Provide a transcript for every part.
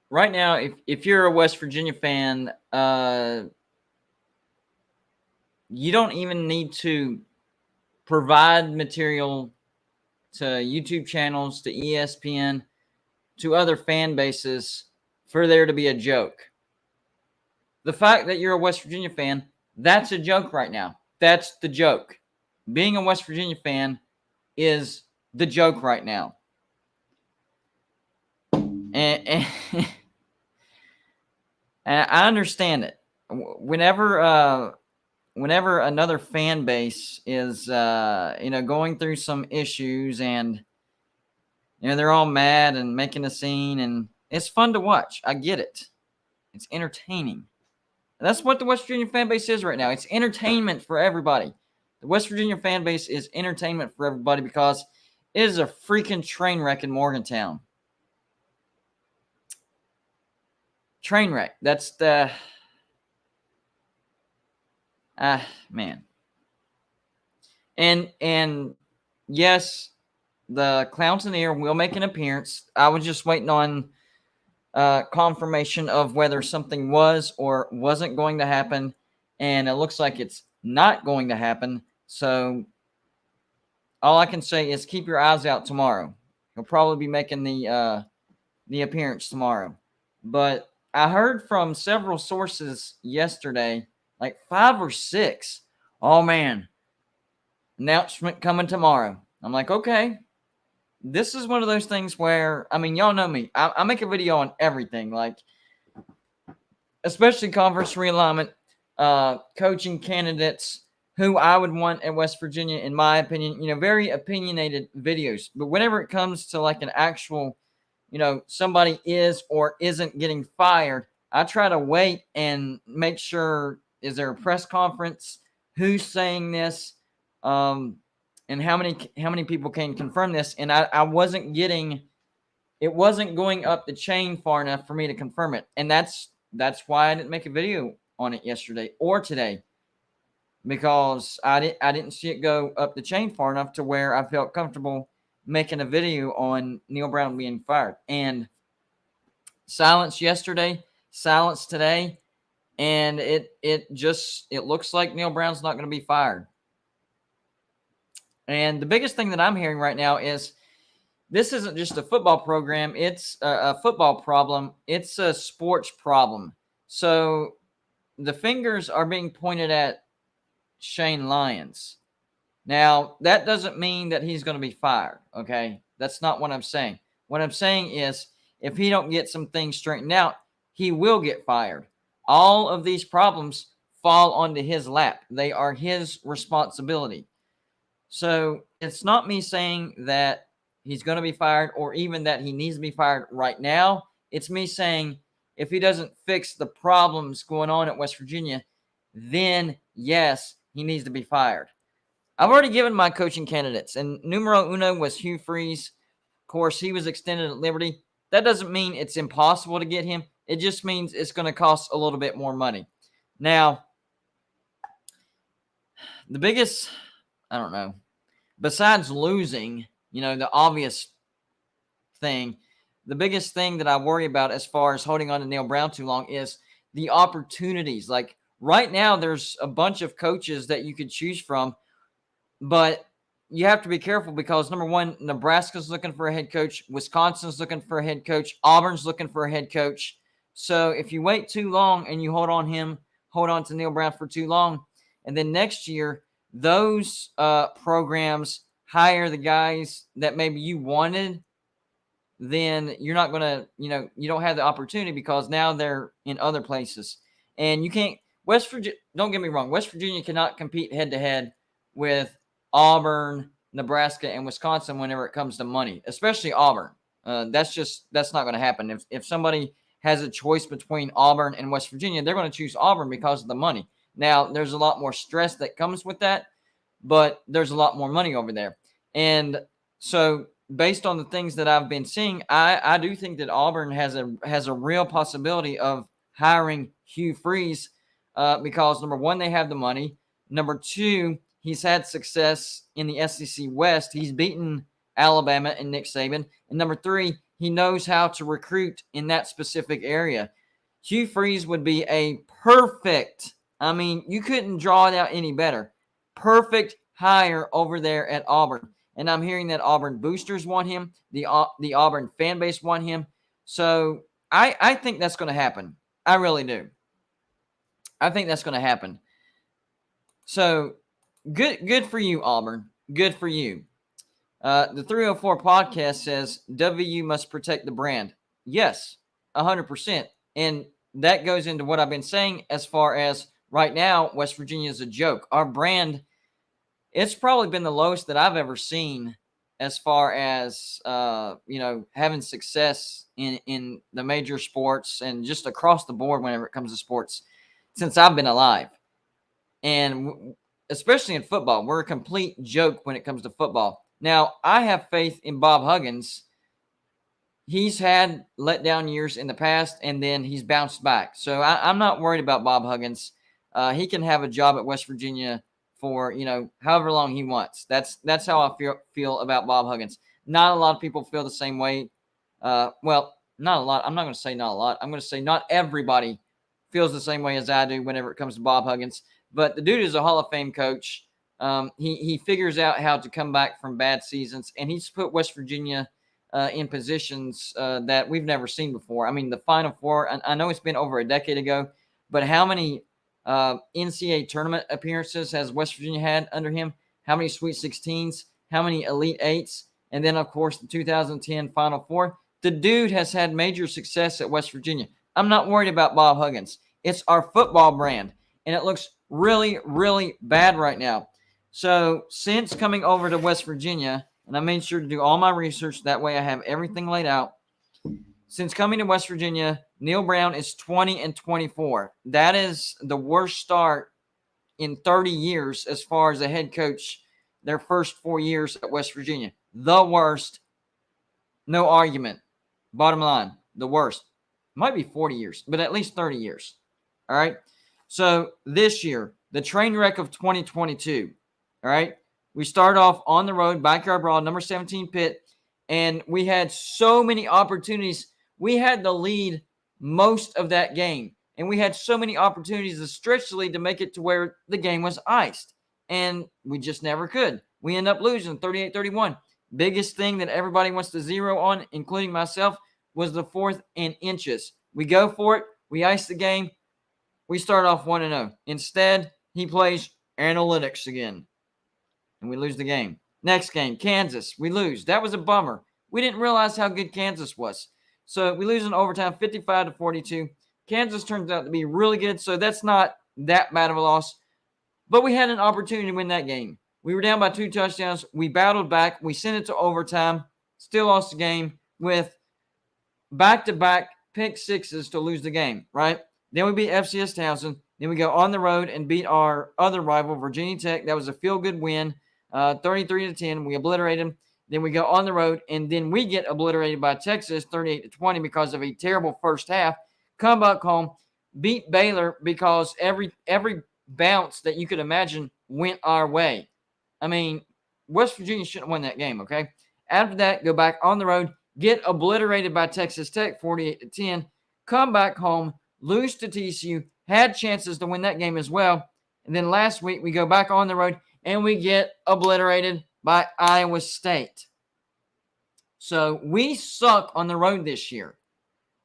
Right now, if you're a West Virginia fan, you don't even need to provide material to YouTube channels, to ESPN, to other fan bases for there to be a joke. The fact that you're a West Virginia fan, that's a joke right now. That's the joke. Being a West Virginia fan is the joke right now. And I understand it. Whenever another fan base is going through some issues, and they're all mad and making a scene, and it's fun to watch. I get it. It's entertaining. And that's what the West Virginia fan base is right now. It's entertainment for everybody. The West Virginia fan base is entertainment for everybody because it is a freaking train wreck in Morgantown. Train wreck. That's the man. And yes, the Clowntoneer will make an appearance. I was just waiting on confirmation of whether something was or wasn't going to happen, and it looks like it's not going to happen. So all I can say is keep your eyes out tomorrow. He'll probably be making the appearance tomorrow. But I heard from several sources yesterday, like 5 or 6. Oh man, announcement coming tomorrow. I'm like, okay. This is one of those things where, I mean, y'all know me. I make a video on everything, like especially conference realignment, coaching candidates, who I would want at West Virginia, in my opinion, very opinionated videos. But whenever it comes to like an actual, somebody is or isn't getting fired, I try to wait and make sure, is there a press conference? Who's saying this? And how many people can confirm this? And I wasn't getting, it wasn't going up the chain far enough for me to confirm it. And that's why I didn't make a video on it yesterday or today, because I didn't see it go up the chain far enough to where I felt comfortable making a video on Neal Brown being fired. And silence yesterday, silence today, and it looks like Neal Brown's not going to be fired. And the biggest thing that I'm hearing right now is this isn't just a football program. It's a football problem. It's a sports problem. So the fingers are being pointed at Shane Lyons. Now, that doesn't mean that he's going to be fired, okay? That's not what I'm saying. What I'm saying is if he don't get some things straightened out, he will get fired. All of these problems fall onto his lap. They are his responsibility. So it's not me saying that he's going to be fired or even that he needs to be fired right now. It's me saying if he doesn't fix the problems going on at West Virginia, then yes, he needs to be fired. I've already given my coaching candidates, and numero uno was Hugh Freeze. Of course, he was extended at Liberty. That doesn't mean it's impossible to get him. It just means it's going to cost a little bit more money. Now, the biggest, I don't know, besides losing, the obvious thing, the biggest thing that I worry about as far as holding on to Neal Brown too long is the opportunities. Like right now, there's a bunch of coaches that you could choose from, but you have to be careful because, number one, Nebraska's looking for a head coach. Wisconsin's looking for a head coach. Auburn's looking for a head coach. So if you wait too long and you hold on to Neal Brown for too long, and then next year, those programs hire the guys that maybe you wanted, then you're not going to, you don't have the opportunity because now they're in other places. And you can't, West Virginia, don't get me wrong, West Virginia cannot compete head-to-head with Auburn, Nebraska, and Wisconsin whenever it comes to money, especially Auburn. That's not going to happen. If somebody has a choice between Auburn and West Virginia, they're going to choose Auburn because of the money. Now, there's a lot more stress that comes with that, but there's a lot more money over there. And so based on the things that I've been seeing, I do think that Auburn has a real possibility of hiring Hugh Freeze because, number one, they have the money. Number two, he's had success in the SEC West. He's beaten Alabama and Nick Saban. And number three, he knows how to recruit in that specific area. Hugh Freeze would be a perfect, I mean, you couldn't draw it out any better, perfect hire over there at Auburn. And I'm hearing that Auburn boosters want him. The Auburn fan base want him. So I think that's going to happen. I really do. I think that's going to happen. So good for you, Auburn. Good for you. The 304 podcast says WU must protect the brand. Yes, 100%. And that goes into what I've been saying as far as right now, West Virginia is a joke. Our brand, it's probably been the lowest that I've ever seen as far as, having success in the major sports and just across the board whenever it comes to sports since I've been alive. And especially in football, we're a complete joke when it comes to football. Now, I have faith in Bob Huggins. He's had letdown years in the past, and then he's bounced back. So I'm not worried about Bob Huggins. He can have a job at West Virginia for, however long he wants. That's how I feel about Bob Huggins. Not a lot of people feel the same way. Well, not a lot. I'm not going to say not a lot. I'm going to say not everybody feels the same way as I do whenever it comes to Bob Huggins. But the dude is a Hall of Fame coach. He figures out how to come back from bad seasons, and he's put West Virginia in positions that we've never seen before. I mean, the Final Four, I know it's been over a decade ago, but how many NCAA tournament appearances has West Virginia had under him? How many Sweet 16s? How many Elite Eights? And then, of course, the 2010 Final Four. The dude has had major success at West Virginia. I'm not worried about Bob Huggins. It's our football brand, and it looks really, really bad right now. So since coming over to West Virginia, and I made sure to do all my research, that way I have everything laid out. Since coming to West Virginia, Neal Brown is 20-24. That is the worst start in 30 years as far as a head coach, their first 4 years at West Virginia. The worst. No argument. Bottom line, the worst. Might be 40 years, but at least 30 years. All right? So this year, the train wreck of 2022, all right? We start off on the road, backyard brawl, number 17 Pitt, and we had so many opportunities. We had the lead most of that game, and we had so many opportunities to stretch the lead to make it to where the game was iced, and we just never could. We end up losing 38-31. Biggest thing that everybody wants to zero on, including myself, was the 4th and inches. We go for it. We ice the game. We start off 1-0. Instead, he plays analytics again, and we lose the game. Next game, Kansas. We lose. That was a bummer. We didn't realize how good Kansas was. So we lose in overtime, 55-42. Kansas turns out to be really good, so that's not that bad of a loss. But we had an opportunity to win that game. We were down by 2 touchdowns. We battled back. We sent it to overtime. Still lost the game with back-to-back pick sixes to lose the game, right? Then we beat FCS Townsend. Then we go on the road and beat our other rival, Virginia Tech. That was a feel-good win, 33-10. We obliterated them. Then we go on the road, and then we get obliterated by Texas, 38-20, because of a terrible first half. Come back home, beat Baylor because every bounce that you could imagine went our way. I mean, West Virginia shouldn't have won that game, okay? After that, go back on the road, get obliterated by Texas Tech, 48-10. Come back home, lose to TCU, had chances to win that game as well. And then last week, we go back on the road, and we get obliterated by Iowa State. So we suck on the road this year.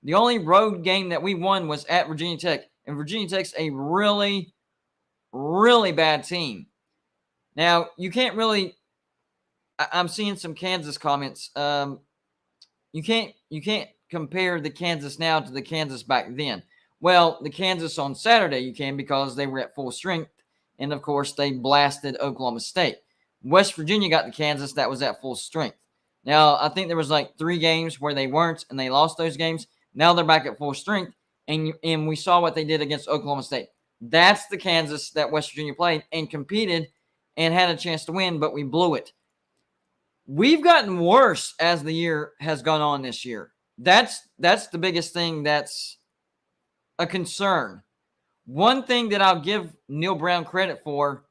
The only road game that we won was at Virginia Tech. And Virginia Tech's a really, really bad team. Now, you can't really – I'm seeing some Kansas comments. You can't compare the Kansas now to the Kansas back then. Well, the Kansas on Saturday you can because they were at full strength. And, of course, they blasted Oklahoma State. West Virginia got the Kansas that was at full strength. Now, I think there was like 3 games where they weren't, and they lost those games. Now they're back at full strength, and we saw what they did against Oklahoma State. That's the Kansas that West Virginia played and competed and had a chance to win, but we blew it. we've gotten worse as the year has gone on this year. That's the biggest thing that's a concern. One thing that I'll give Neal Brown credit for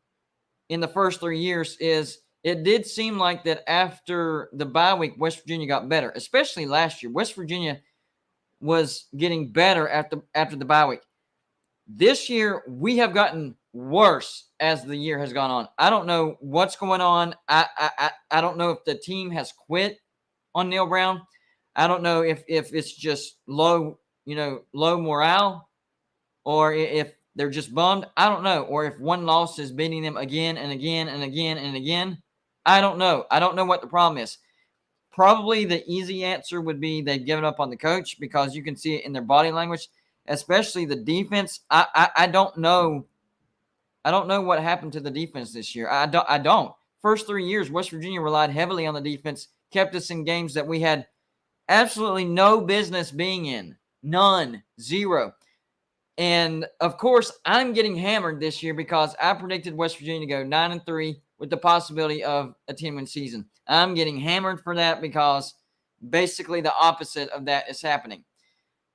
in the first 3 years is it did seem like that after the bye week, West Virginia got better, especially last year. West Virginia was getting better after the bye week. This year, we have gotten worse as the year has gone on. I don't know what's going on. I don't know if the team has quit on Neal Brown. I don't know if it's just low morale, or if they're just bummed. I don't know. Or if one loss is beating them again and again and again and again. I don't know. I don't know what the problem is. Probably the easy answer would be they've given up on the coach, because you can see it in their body language, especially the defense. I don't know. I don't know what happened to the defense this year. I don't. First 3 years, West Virginia relied heavily on the defense, kept us in games that we had absolutely no business being in. None. Zero. And, of course, I'm getting hammered this year because I predicted West Virginia to go 9-3 with the possibility of a 10-win season. I'm getting hammered for that because basically the opposite of that is happening.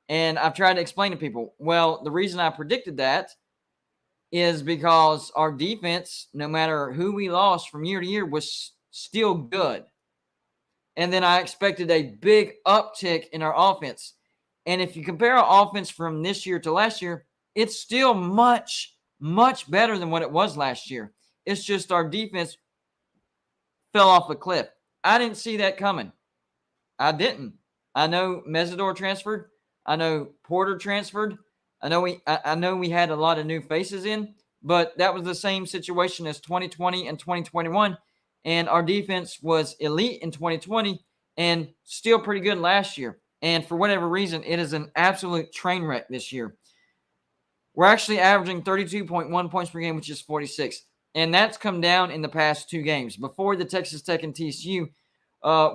And I've tried to explain to people, well, the reason I predicted that is because our defense, no matter who we lost from year to year, was still good. And then I expected a big uptick in our offense. And if you compare our offense from this year to last year, it's still much, much better than what it was last year. It's just our defense fell off a cliff. I didn't see that coming. I didn't. I know Mesidor transferred. I know Porter transferred. I know we had a lot of new faces in, but that was the same situation as 2020 and 2021. And our defense was elite in 2020 and still pretty good last year. And for whatever reason, it is an absolute train wreck this year. We're actually averaging 32.1 points per game, which is 46. And that's come down in the past 2 games. Before the Texas Tech and TCU,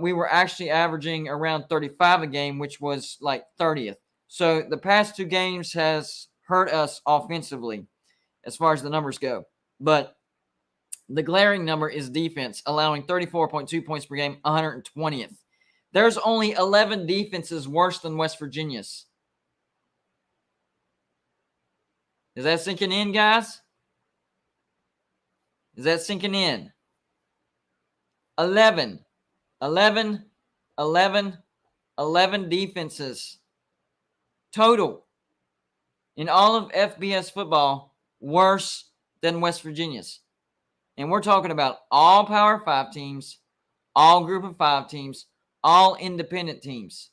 we were actually averaging around 35 a game, which was like 30th. So the past 2 games has hurt us offensively as far as the numbers go. But the glaring number is defense, allowing 34.2 points per game, 120th. There's only 11 defenses worse than West Virginia's. Is that sinking in, guys? Is that sinking in? 11 defenses total in all of FBS football worse than West Virginia's. And we're talking about all Power 5 teams, all Group of 5 teams, all independent teams.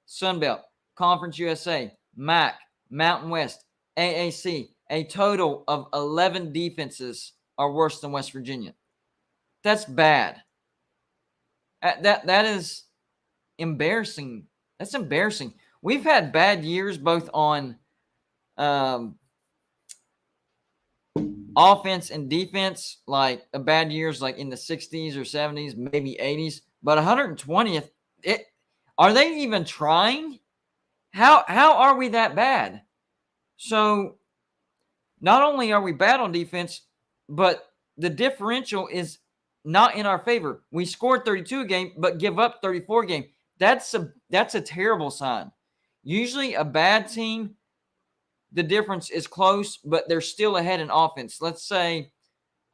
Sunbelt, Conference USA, MAC, Mountain West, AAC. A total of 11 defenses are worse than West Virginia. That's bad. That is embarrassing. That's embarrassing. We've had bad years both on offense and defense, like bad years like in the 60s or 70s, maybe 80s. But 120th, are they even trying? How are we that bad? So not only are we bad on defense, but the differential is not in our favor. We scored 32 a game, but give up 34 a game. That's a terrible sign. Usually a bad team, the difference is close, but they're still ahead in offense. Let's say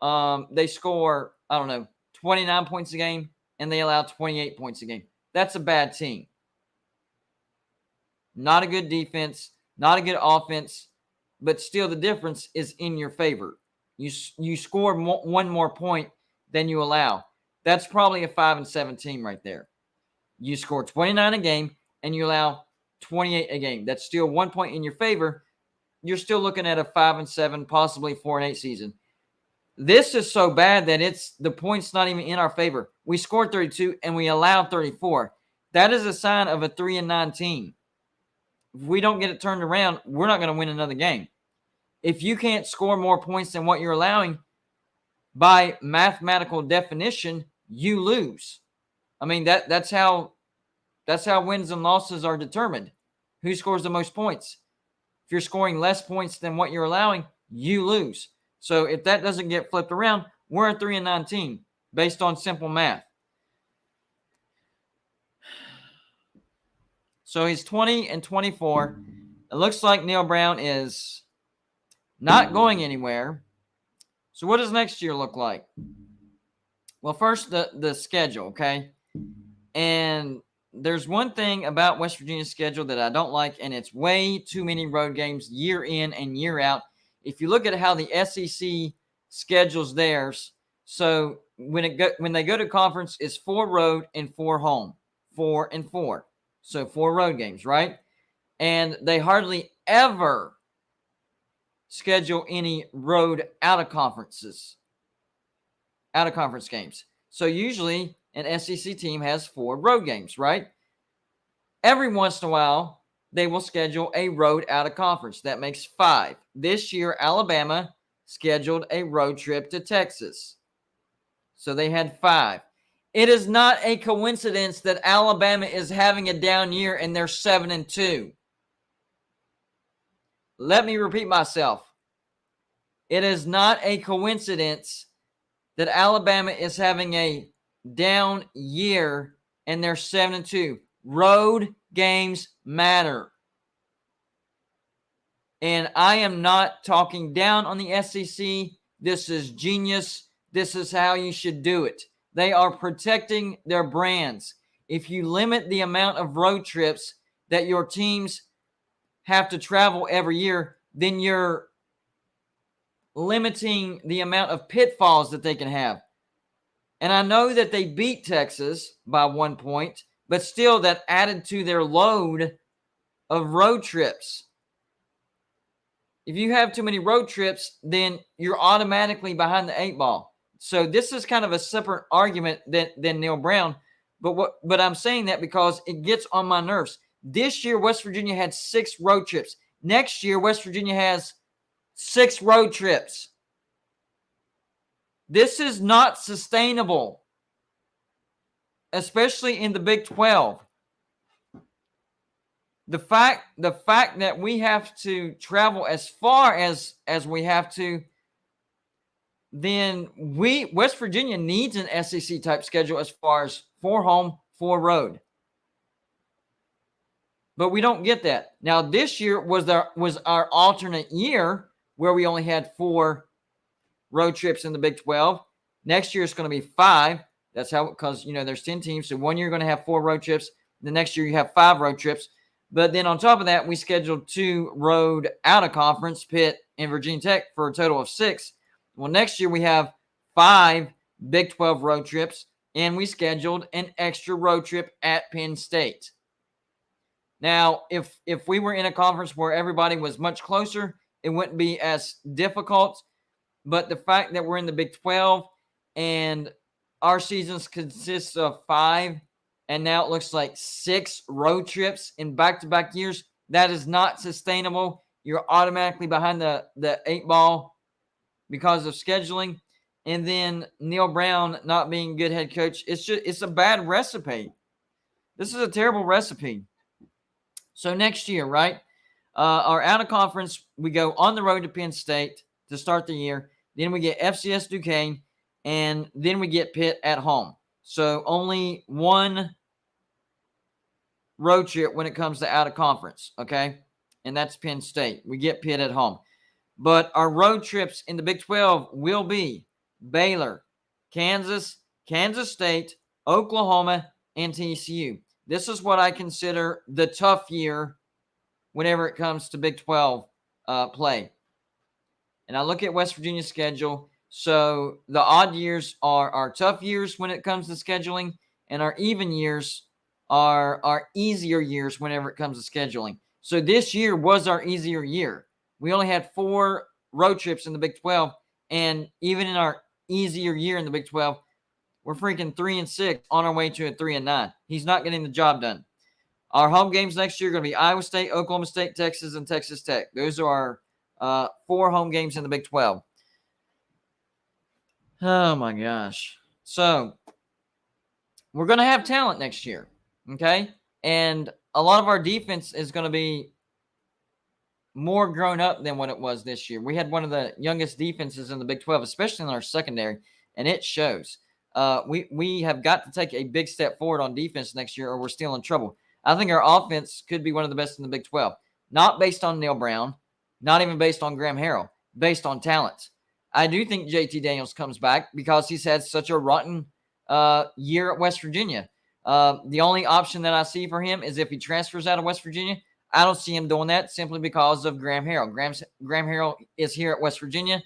they score, 29 points a game, and they allow 28 points a game. That's a bad team. Not a good defense, not a good offense, but still the difference is in your favor. You score one more point than you allow. That's probably a 5-7 team right there. You score 29 a game, and you allow 28 a game. That's still 1 point in your favor. You're still looking at a 5-7, possibly 4-8 season. This is so bad that the point's not even in our favor. We scored 32 and we allowed 34. That is a sign of a 3-9 team. If we don't get it turned around, we're not going to win another game. If you can't score more points than what you're allowing, by mathematical definition, you lose. I mean, that's how wins and losses are determined. Who scores the most points? If you're scoring less points than what you're allowing, you lose. So if that doesn't get flipped around, we're a 3-9 team based on simple math. So he's 20-24. It looks like Neal Brown is not going anywhere. So what does next year look like? Well, first, the schedule, okay? And there's one thing about West Virginia's schedule that I don't like, and it's way too many road games year in and year out. If you look at how the SEC schedules theirs, so when they go to conference, it's 4 road and 4 home, 4 and 4. So 4 road games, right? And they hardly ever schedule any road out of conference games. So usually an SEC team has 4 road games, right? Every once in a while, they will schedule a road out of conference. That makes 5. This year, Alabama scheduled a road trip to Texas. So they had 5. It is not a coincidence that Alabama is having a down year and they're 7-2. Let me repeat myself. It is not a coincidence that Alabama is having a down year and they're 7-2. Road games matter. And I am not talking down on the SEC. This is genius. This is how you should do it. They are protecting their brands. If you limit the amount of road trips that your teams have to travel every year, then you're limiting the amount of pitfalls that they can have. And I know that they beat Texas by 1 point, but still that added to their load of road trips. If you have too many road trips, then you're automatically behind the 8 ball. So this is kind of a separate argument than Neal Brown. But I'm saying that because it gets on my nerves. This year, West Virginia had 6 road trips. Next year, West Virginia has 6 road trips. This is not sustainable, especially in the Big 12. The fact that we have to travel as far as we have to, then West Virginia needs an SEC type schedule as far as 4 home, 4 road. But we don't get that. Now this year was our alternate year where we only had 4 road trips in the Big 12. Next year it's going to be 5. That's how, because there's 10 teams. So one year you're going to have 4 road trips. The next year you have 5 road trips. But then on top of that, we scheduled 2 road out of conference, Pitt and Virginia Tech, for a total of 6. Well, next year we have 5 Big 12 road trips, and we scheduled an extra road trip at Penn State. Now, if we were in a conference where everybody was much closer, it wouldn't be as difficult. But the fact that we're in the Big 12 and our seasons consist of 5, and now it looks like 6 road trips in back-to-back years, that is not sustainable. You're automatically behind the 8 ball because of scheduling. And then Neal Brown not being a good head coach, it's a bad recipe. This is a terrible recipe. So next year, right, our out-of-conference, we go on the road to Penn State to start the year. Then we get FCS Duquesne, and then we get Pitt at home. So only 1 road trip when it comes to out-of-conference, okay? And that's Penn State. We get Pitt at home. But our road trips in the Big 12 will be Baylor, Kansas, Kansas State, Oklahoma, and TCU. This is what I consider the tough year whenever it comes to Big 12 play. And I look at West Virginia's schedule. So the odd years are our tough years when it comes to scheduling, and our even years are our easier years whenever it comes to scheduling. So this year was our easier year. We only had 4 road trips in the Big 12, and even in our easier year in the Big 12, we're freaking 3-6 on our way to a 3-9. He's not getting the job done. Our home games next year are going to be Iowa State, Oklahoma State, Texas, and Texas Tech. Those are our 4 home games in the Big 12. Oh, my gosh. So we're going to have talent next year, okay? And a lot of our defense is going to be more grown up than what it was this year. We had one of the youngest defenses in the Big 12, especially in our secondary, and it shows. We have got to take a big step forward on defense next year, or we're still in trouble. I think our offense could be one of the best in the Big 12. Not based on Neal Brown, not even based on Graham Harrell, based on talent. I do think JT Daniels comes back because he's had such a rotten year at West Virginia. The only option that I see for him is if he transfers out of West Virginia. I don't see him doing that simply because of Graham Harrell. Graham Harrell is here at West Virginia.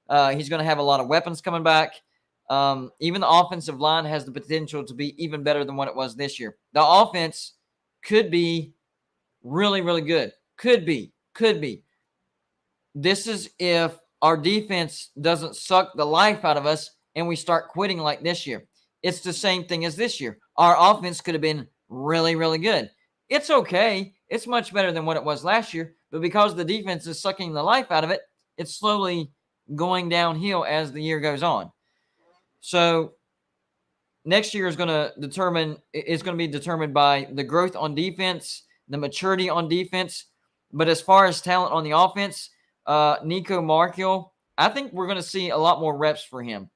He's going to have a lot of weapons coming back. Even the offensive line has the potential to be even better than what it was this year. The offense could be really, really good. Could be. This is if our defense doesn't suck the life out of us and we start quitting like this year. It's the same thing as this year. Our offense could have been really, really good. It's okay. It's much better than what it was last year. But because the defense is sucking the life out of it, it's slowly going downhill as the year goes on. So next year is going to be determined by the growth on defense, the maturity on defense. But as far as talent on the offense, Nico Markell, I think we're going to see a lot more reps for him.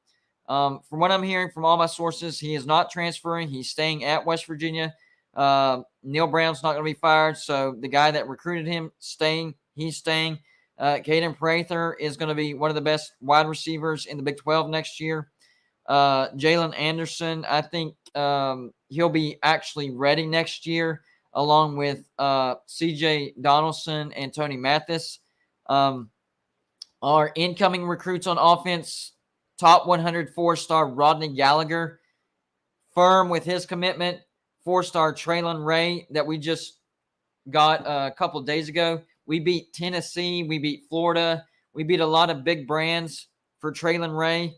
From what I'm hearing from all my sources, he is not transferring. He's staying at West Virginia. Neal Brown's not going to be fired. So the guy that recruited him, he's staying. Caden Prather is going to be one of the best wide receivers in the Big 12 next year. Jalen Anderson, I think he'll be actually ready next year, along with C.J. Donaldson and Tony Mathis. Our incoming recruits on offense, top 100 4-star Rodney Gallagher, firm with his commitment. 4-star Traylon Ray that we just got a couple days ago. We beat Tennessee. We beat Florida. We beat a lot of big brands for Traylon Ray.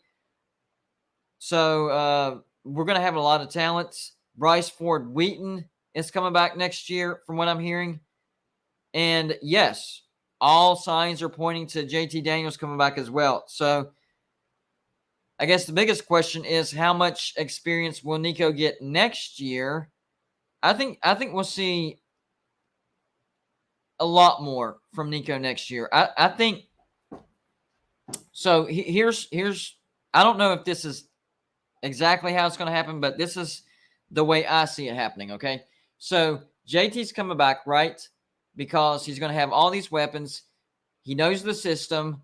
So we're going to have a lot of talents. Bryce Ford Wheaton is coming back next year from what I'm hearing. And yes, all signs are pointing to JT Daniels coming back as well. So I guess the biggest question is how much experience will Nico get next year? I think we'll see a lot more from Nico next year. I think so. Here's I don't know if this is exactly how it's going to happen, but this is the way I see it happening. Okay, so JT's coming back, right? Because he's going to have all these weapons. He knows the system.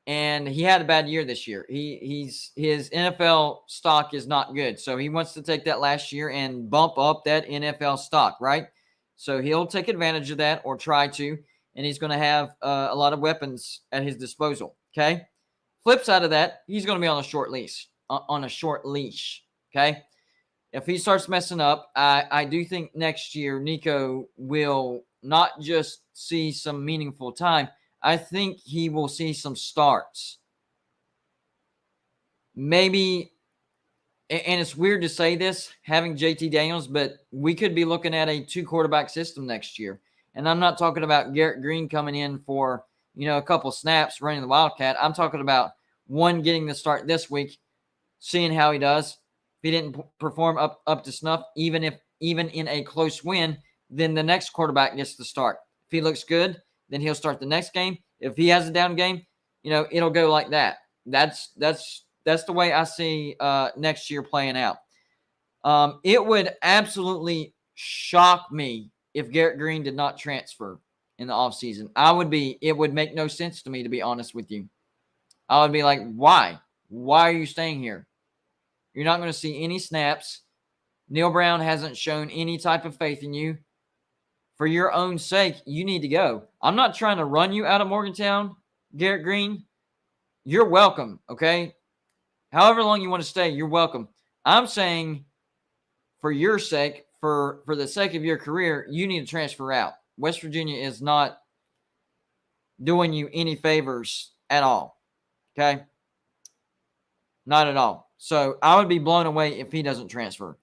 And he had a bad year this year. His NFL stock is not good. So he wants to take that last year and bump up that NFL stock, right? So he'll take advantage of that or try to. And he's going to have a lot of weapons at his disposal, okay? Flip side of that, he's going to be on a short leash. Okay? If he starts messing up, I do think next year Nico will not just see some meaningful time. I think he will see some starts. Maybe, and it's weird to say this, having JT Daniels, but we could be looking at a 2-quarterback system next year. And I'm not talking about Garrett Green coming in for, a couple snaps running the Wildcat. I'm talking about one getting the start this week, seeing how he does. If he didn't perform up to snuff, even in a close win, then the next quarterback gets the start. If he looks good, then he'll start the next game. If he has a down game, it'll go like that. That's the way I see next year playing out. It would absolutely shock me if Garrett Green did not transfer in the offseason. It would make no sense to me, to be honest with you. I would be like, why? Why are you staying here? You're not going to see any snaps. Neal Brown hasn't shown any type of faith in you. For your own sake, you need to go. I'm not trying to run you out of Morgantown, Garrett Green. You're welcome, okay? However long you want to stay, you're welcome. I'm saying for your sake, for the sake of your career, you need to transfer out. West Virginia is not doing you any favors at all, okay? Not at all. So I would be blown away if he doesn't transfer.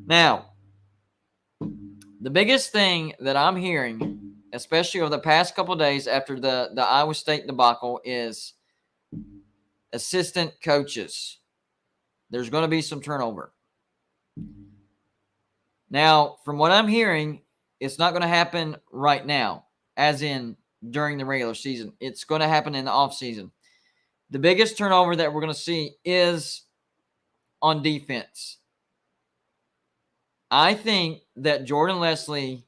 Now, the biggest thing that I'm hearing, especially over the past couple of days after the Iowa State debacle, is assistant coaches. There's going to be some turnover. Now, from what I'm hearing, it's not going to happen right now, as in during the regular season. It's going to happen in the offseason. The biggest turnover that we're going to see is on defense. I think that Jordan Leslie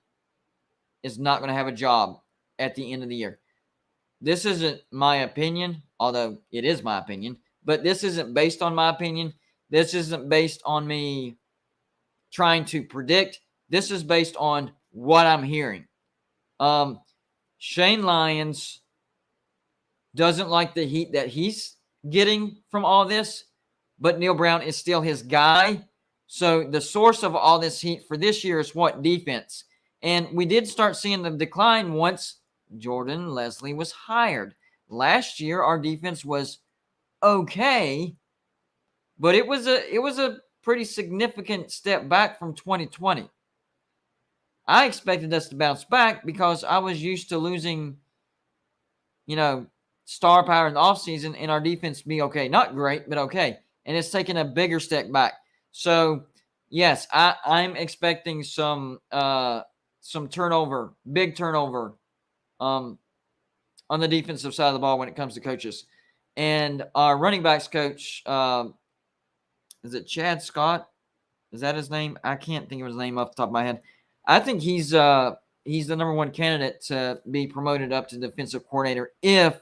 is not going to have a job at the end of the year. This isn't my opinion, although it is my opinion, but this isn't based on my opinion. This isn't based on me trying to predict. This is based on what I'm hearing. Shane Lyons doesn't like the heat that he's getting from all this, but Neal Brown is still his guy. So the source of all this heat for this year is what? Defense. And we did start seeing the decline once Jordan Leslie was hired. Last year, our defense was okay, but it was a pretty significant step back from 2020. I expected us to bounce back because I was used to losing, star power in the offseason and our defense be okay. Not great, but okay. And it's taken a bigger step back. So, yes, I'm expecting some turnover, big turnover on the defensive side of the ball when it comes to coaches. And our running backs coach, is it Chad Scott? Is that his name? I can't think of his name off the top of my head. I think he's the number one candidate to be promoted up to defensive coordinator if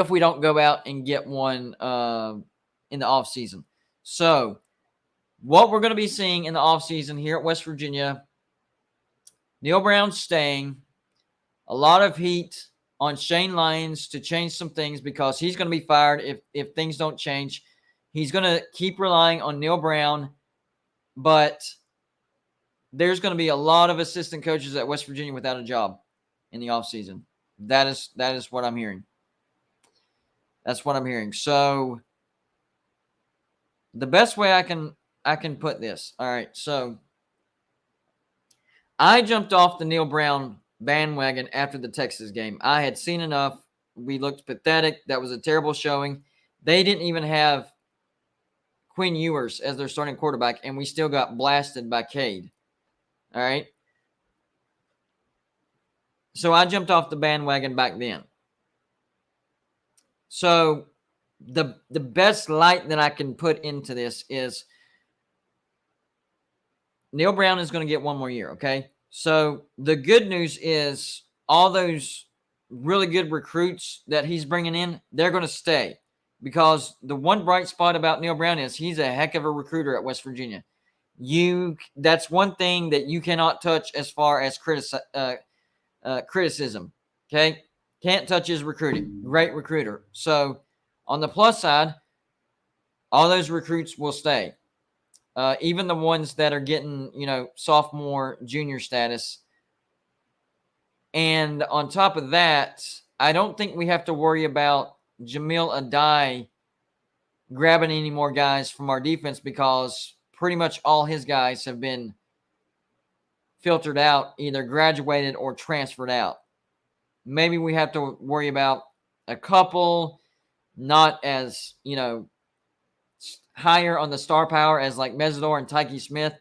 we don't go out and get one in the offseason. So what we're going to be seeing in the offseason here at West Virginia, Neal Brown staying, a lot of heat on Shane Lyons to change some things because he's going to be fired if things don't change. He's going to keep relying on Neal Brown, but there's going to be a lot of assistant coaches at West Virginia without a job in the offseason. That is what I'm hearing. That's what I'm hearing. So the best way I can put this. All right. So I jumped off the Neal Brown bandwagon after the Texas game. I had seen enough. We looked pathetic. That was a terrible showing. They didn't even have Quinn Ewers as their starting quarterback, and we still got blasted by Cade. All right. So I jumped off the bandwagon back then. So the best light that I can put into this is Neal Brown is going to get one more year, okay? So the good news is all those really good recruits that he's bringing in, they're going to stay because the one bright spot about Neal Brown is he's a heck of a recruiter at West Virginia. That's one thing that you cannot touch as far as criticism, okay? Can't touch his recruiting. Great recruiter. So on the plus side, all those recruits will stay. Even the ones that are getting, sophomore, junior status. And on top of that, I don't think we have to worry about Jamil Adai grabbing any more guys from our defense because pretty much all his guys have been filtered out, either graduated or transferred out. Maybe we have to worry about a couple, not as, higher on the star power as like Mesidor and Tyke Smith,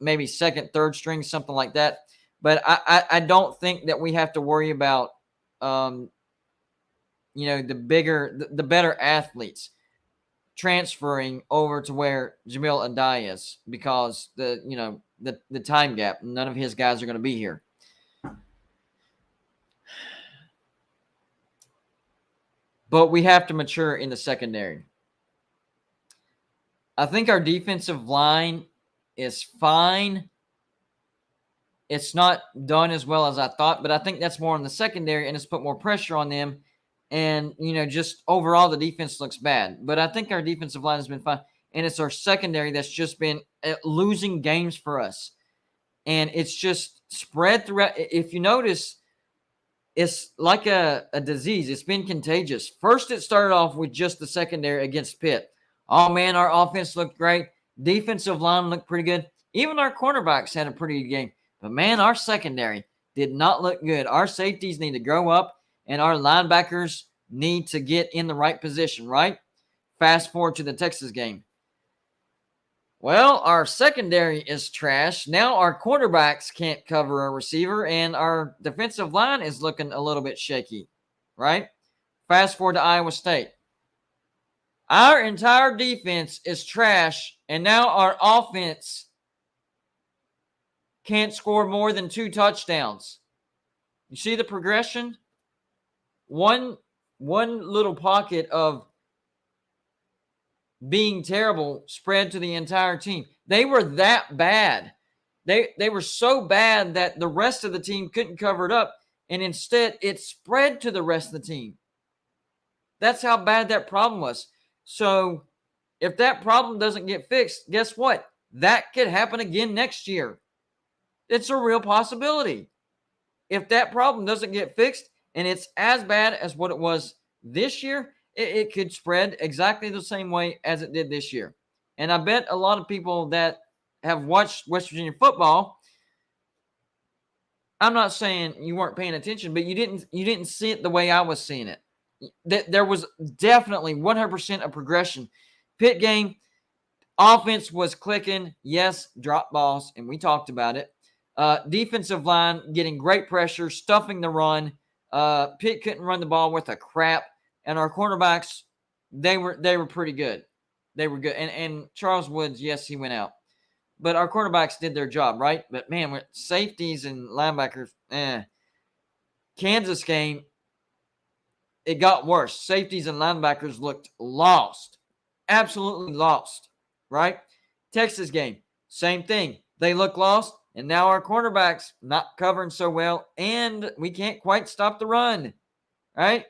maybe second, third string, something like that. But I don't think that we have to worry about, the better athletes transferring over to where Jamil Adai is because the time gap. None of his guys are going to be here. But we have to mature in the secondary. I think our defensive line is fine. It's not done as well as I thought, but I think that's more on the secondary and it's put more pressure on them. And, just overall the defense looks bad. But I think our defensive line has been fine. And it's our secondary that's just been losing games for us. And it's just spread throughout. If you notice, it's like a disease. It's been contagious. First, it started off with just the secondary against Pitt. Oh, man, our offense looked great. Defensive line looked pretty good. Even our cornerbacks had a pretty good game. But, man, our secondary did not look good. Our safeties need to grow up, and our linebackers need to get in the right position, right? Fast forward to the Texas game. Well, our secondary is trash. Now our quarterbacks can't cover a receiver, and our defensive line is looking a little bit shaky, right? Fast forward to Iowa State. Our entire defense is trash, And now our offense can't score more than 2 touchdowns. You see the progression? One little pocket of being terrible spread to the entire team. They were that bad. They were so bad that the rest of the team couldn't cover it up, and instead it spread to the rest of the team. That's how bad that problem was. So if that problem doesn't get fixed, guess what? That could happen again next year. It's a real possibility. If that problem doesn't get fixed and it's as bad as what it was this year, it could spread exactly the same way as it did this year. And I bet a lot of people that have watched West Virginia football, I'm not saying you weren't paying attention, but you didn't see it the way I was seeing it. There was definitely 100% of progression. Pitt game, offense was clicking. Yes, drop balls, and we talked about it. Defensive line getting great pressure, stuffing the run. Pitt couldn't run the ball worth a crap, and our cornerbacks, they were pretty good. They were good. And Charles Woods, yes, he went out. But our quarterbacks did their job, right? But, man, with safeties and linebackers, Kansas game, it got worse. Safeties and linebackers looked lost. Absolutely lost, right? Texas game, same thing. They look lost, and now our cornerbacks not covering so well, and we can't quite stop the run, right?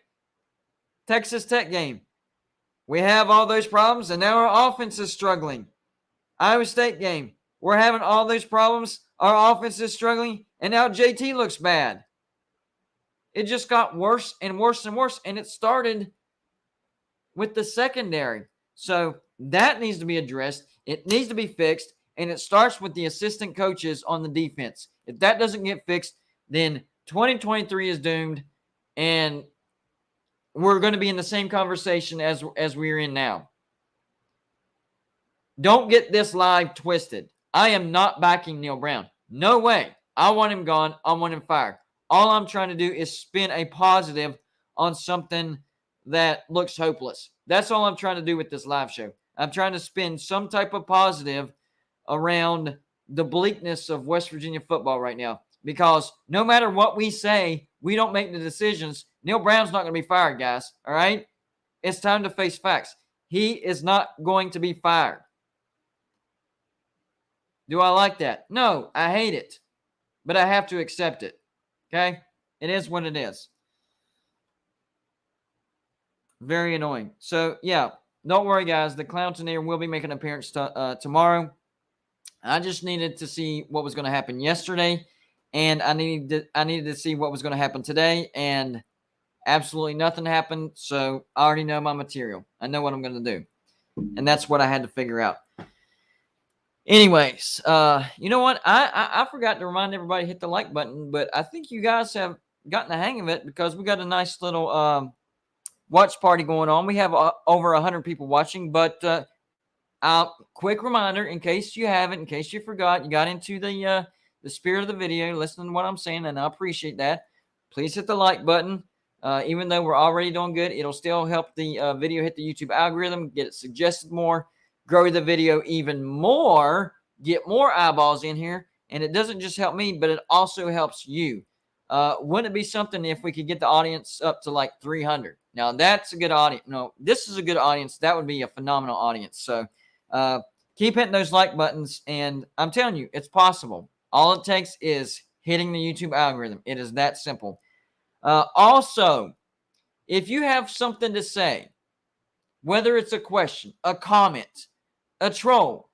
Texas Tech game, we have all those problems, and now our offense is struggling. Iowa State game, we're having all those problems. Our offense is struggling, and now JT looks bad. It just got worse and worse and worse, and it started with the secondary. So that needs to be addressed. It needs to be fixed, and it starts with the assistant coaches on the defense. If that doesn't get fixed, then 2023 is doomed, and we're going to be in the same conversation as we're in now. Don't get this live twisted. I am not backing Neal Brown. No way. I want him gone. I want him fired. All I'm trying to do is spin a positive on something that looks hopeless. That's all I'm trying to do with this live show. I'm trying to spin some type of positive around the bleakness of West Virginia football right now. Because no matter what we say, we don't make the decisions. Neal Brown's not going to be fired, guys. All right? It's time to face facts. He is not going to be fired. Do I like that? No, I hate it. But I have to accept it. Okay? It is what it is. Very annoying. So, yeah, don't worry, guys. The Clown Tornado will be making an appearance tomorrow. I just needed to see what was going to happen yesterday, and I needed to see what was going to happen today, and absolutely nothing happened, so I already know my material. I know what I'm going to do, and that's what I had to figure out. Anyways, you know what? I forgot to remind everybody to hit the like button, but I think you guys have gotten the hang of it because we got a nice little watch party going on. We have over 100 people watching, but quick reminder, in case you haven't, in case you forgot, you got into the spirit of the video, listening to what I'm saying, and I appreciate that. Please hit the like button. Even though we're already doing good, it'll still help the video hit the YouTube algorithm, get it suggested more, grow the video even more, get more eyeballs in here, and it doesn't just help me, but it also helps you. Wouldn't it be something if we could get the audience up to like 300? Now, that's a good audience. No, this is a good audience. That would be a phenomenal audience. So keep hitting those like buttons, and I'm telling you, it's possible. All it takes is hitting the YouTube algorithm. It is that simple. Also, if you have something to say, whether it's a question, a comment, a troll,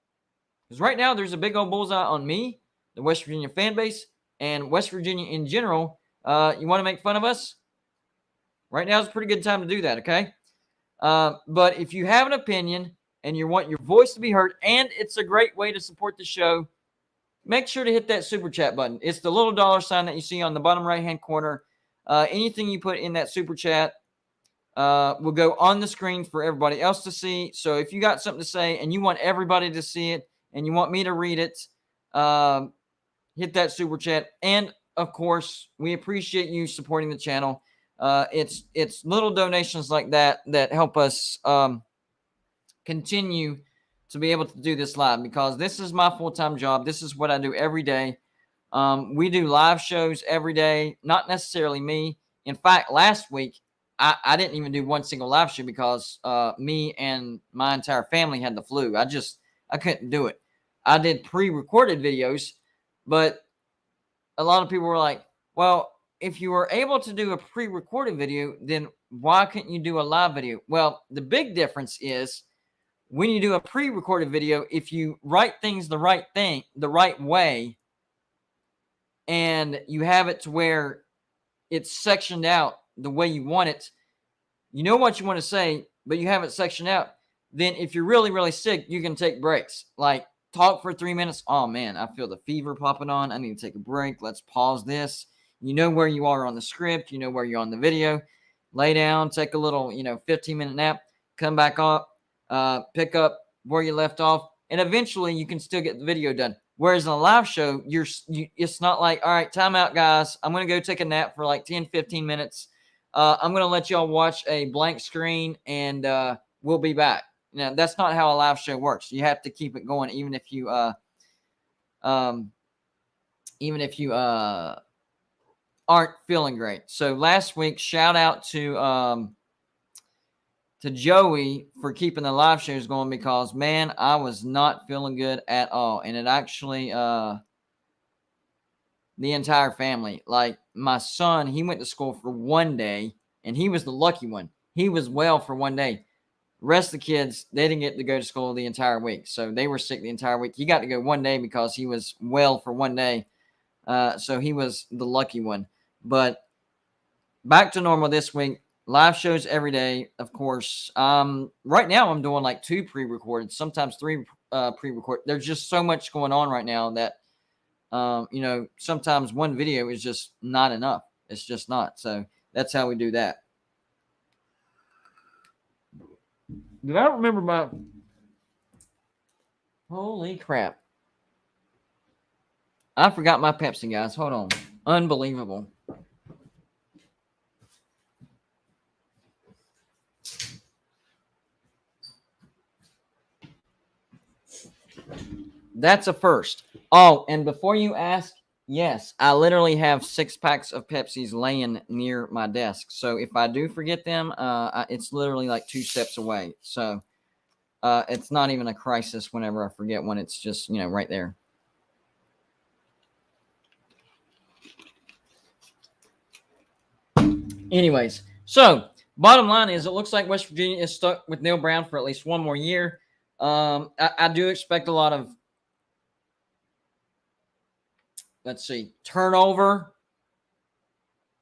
because right now there's a big old bullseye on me, the West Virginia fan base, and West Virginia in general. You want to make fun of us? Right now is a pretty good time to do that, okay? But if you have an opinion and you want your voice to be heard, and it's a great way to support the show, make sure to hit that super chat button. It's the little dollar sign that you see on the bottom right-hand corner. Anything you put in that super chat will go on the screen for everybody else to see. So if you got something to say and you want everybody to see it and you want me to read it, hit that super chat. And, of course, we appreciate you supporting the channel. It's little donations like that help us continue to be able to do this live because this is my full-time job. This is what I do every day. We do live shows every day, not necessarily me. In fact, last week, I didn't even do one single live show because me and my entire family had the flu. I couldn't do it. I did pre-recorded videos, but a lot of people were like, well, if you were able to do a pre-recorded video, then why couldn't you do a live video? Well, the big difference is when you do a pre-recorded video, if you write things the right way, and you have it to where it's sectioned out the way you want it, you know what you want to say, but you have it sectioned out. Then if you're really, really sick, you can take breaks. Like talk for 3 minutes. Oh man, I feel the fever popping on. I need to take a break. Let's pause this. You know where you are on the script. You know where you're on the video. Lay down, take a little, 15-minute nap, come back up, pick up where you left off, and eventually you can still get the video done. Whereas in a live show, it's not like, all right, time out, guys. I'm going to go take a nap for like 10, 15 minutes. I'm going to let y'all watch a blank screen, and we'll be back. That's not how a live show works. You have to keep it going, even if you aren't feeling great. So last week, shout out to Joey for keeping the live shows going because, man, I was not feeling good at all. And it actually, the entire family, like my son, he went to school for one day and he was the lucky one. He was well for one day. The rest of the kids, they didn't get to go to school the entire week. So they were sick the entire week. He got to go one day because he was well for one day. So he was the lucky one. But back to normal this week. Live shows every day, of course. Right now, I'm doing like 2 pre-recorded, sometimes 3 pre-recorded. There's just so much going on right now that, sometimes one video is just not enough. It's just not. So that's how we do that. Did I remember my... Holy crap. I forgot my Pepsi, guys. Hold on. Unbelievable. That's a first. Oh, and before you ask, yes, I literally have 6 packs of Pepsis laying near my desk. So if I do forget them, it's literally like 2 steps away. So it's not even a crisis whenever I forget one. It's just, right there. Anyways, so bottom line is it looks like West Virginia is stuck with Neal Brown for at least one more year. I do expect a lot of, turnover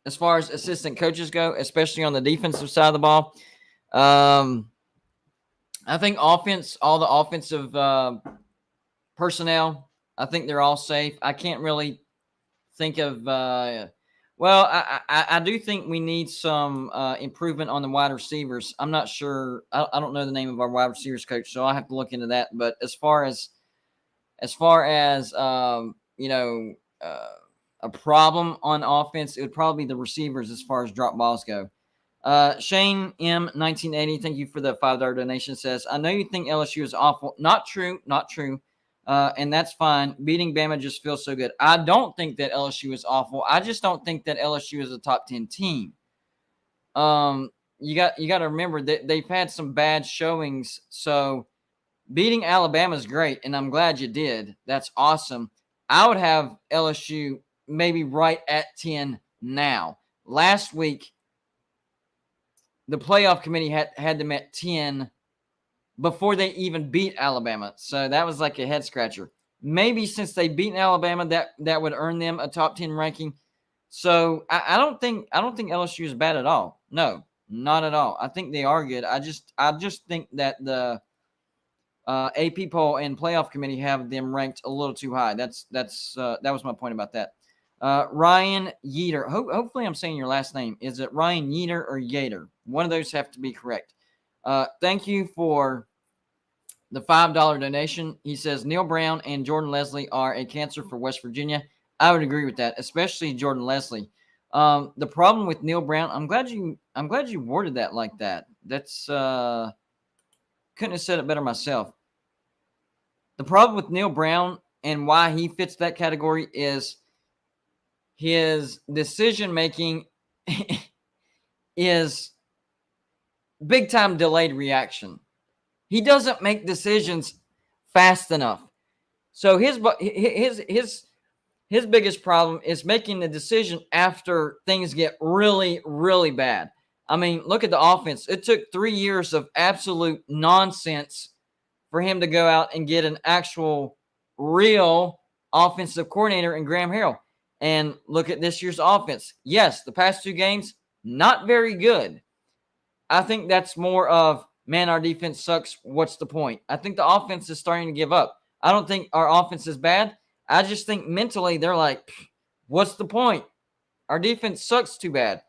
as far as assistant coaches go, especially on the defensive side of the ball. I think offense, all the offensive personnel, I think they're all safe. I can't really think of I do think we need some improvement on the wide receivers. I'm not sure. I don't know the name of our wide receivers coach, so I have to look into that. But as far as a problem on offense, it would probably be the receivers as far as drop balls go. Shane M 1980, thank you for the $5 donation. Says, I know you think LSU is awful. Not true. And that's fine. Beating Bama just feels so good. I don't think that LSU is awful. I just don't think that LSU is a top 10 team. You got to remember that they've had some bad showings. So beating Alabama is great, and I'm glad you did. That's awesome. I would have LSU maybe right at 10 now. Last week, the playoff committee had them at 10 before they even beat Alabama. So that was like a head scratcher. Maybe since they beat Alabama, that would earn them a top 10 ranking. So I don't think LSU is bad at all. No, not at all. I think they are good. I just think that the AP poll and playoff committee have them ranked a little too high. That was my point about that. Ryan Yeater. Hopefully I'm saying your last name. Is it Ryan Yeater or Yater? One of those have to be correct. Thank you for the $5 donation. He says Neal Brown and Jordan Leslie are a cancer for West Virginia. I would agree with that, especially Jordan Leslie. The problem with Neal Brown, I'm glad you worded that like that. That's couldn't have said it better myself. The problem with Neal Brown and why he fits that category is his decision making is big time delayed reaction. He doesn't make decisions fast enough. So his biggest problem is making the decision after things get really, really bad. I mean, look at the offense. It took 3 years of absolute nonsense for him to go out and get an actual real offensive coordinator in Graham Harrell. And look at this year's offense. Yes, the past 2 games, not very good. I think that's more of, man, our defense sucks. What's the point? I think the offense is starting to give up. I don't think our offense is bad. I just think mentally they're like, what's the point? Our defense sucks too bad.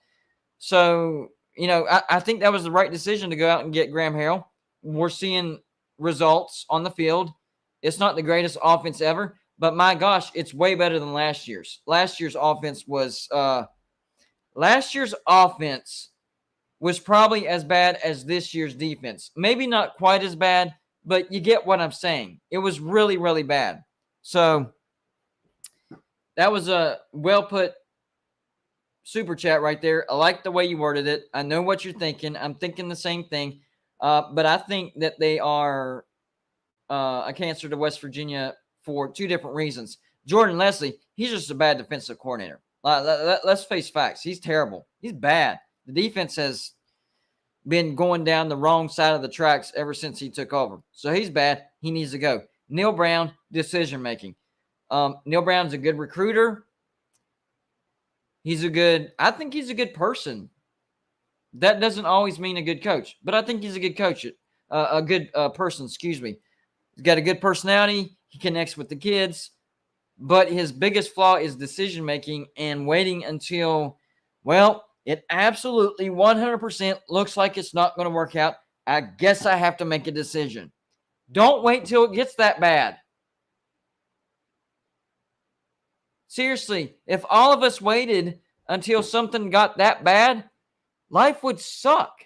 So, I think that was the right decision to go out and get Graham Harrell. We're seeing results on the field. It's not the greatest offense ever, but my gosh, it's way better than last year's. Last year's offense was probably as bad as this year's defense. Maybe not quite as bad, but you get what I'm saying. It was really, really bad. So that was a well put super chat right there. I like the way you worded it. I know what you're thinking. I'm thinking the same thing. But I think that they are a cancer to West Virginia for 2 different reasons. Jordan Leslie, he's just a bad defensive coordinator. Let's face facts. He's terrible. He's bad. The defense has been going down the wrong side of the tracks ever since he took over. So he's bad. He needs to go. Neal Brown, decision making. Neal Brown's a good recruiter. I think he's a good person. That doesn't always mean a good coach, but I think he's a good coach, a good person, excuse me. He's got a good personality. He connects with the kids, but his biggest flaw is decision making and waiting until, it absolutely 100% looks like it's not going to work out. I guess I have to make a decision. Don't wait till it gets that bad. Seriously, if all of us waited until something got that bad, life would suck.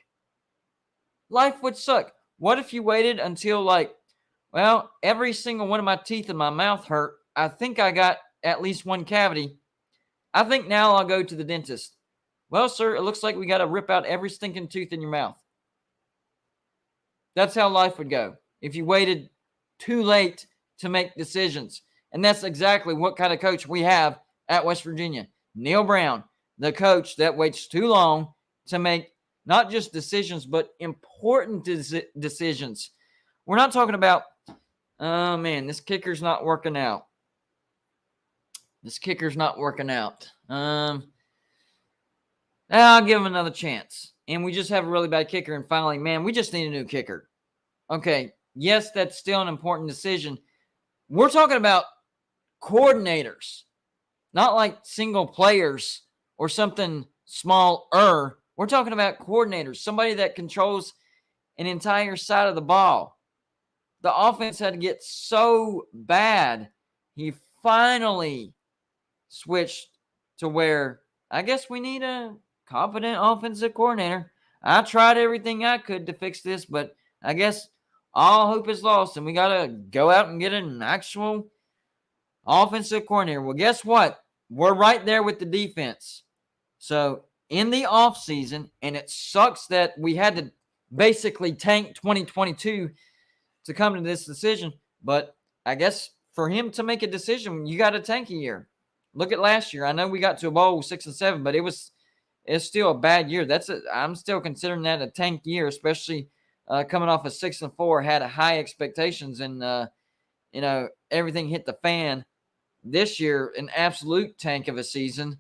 Life would suck. What if you waited until every single one of my teeth in my mouth hurt? I think I got at least one cavity. I think now I'll go to the dentist. Well, sir, it looks like we got to rip out every stinking tooth in your mouth. That's how life would go if you waited too late to make decisions. And that's exactly what kind of coach we have at West Virginia. Neal Brown, the coach that waits too long to make not just decisions, but important decisions. We're not talking about, oh, man, this kicker's not working out. I'll give him another chance. And we just have a really bad kicker. And finally, man, we just need a new kicker. Okay, yes, that's still an important decision. We're talking about coordinators, not like single players or something smaller. We're talking about coordinators, somebody that controls an entire side of the ball. The offense had to get so bad. He finally switched to where I guess we need a competent offensive coordinator. I tried everything I could to fix this, but I guess all hope is lost, and we got to go out and get an actual offensive coordinator. Well, guess what? We're right there with the defense. So in the offseason, and it sucks that we had to basically tank 2022 to come to this decision, but I guess for him to make a decision, you got to tank a year. Look at last year. I know we got to a bowl 6-7, but it's still a bad year. I'm still considering that a tank year, especially coming off of 6-4, had a high expectations, and everything hit the fan. This year, an absolute tank of a season.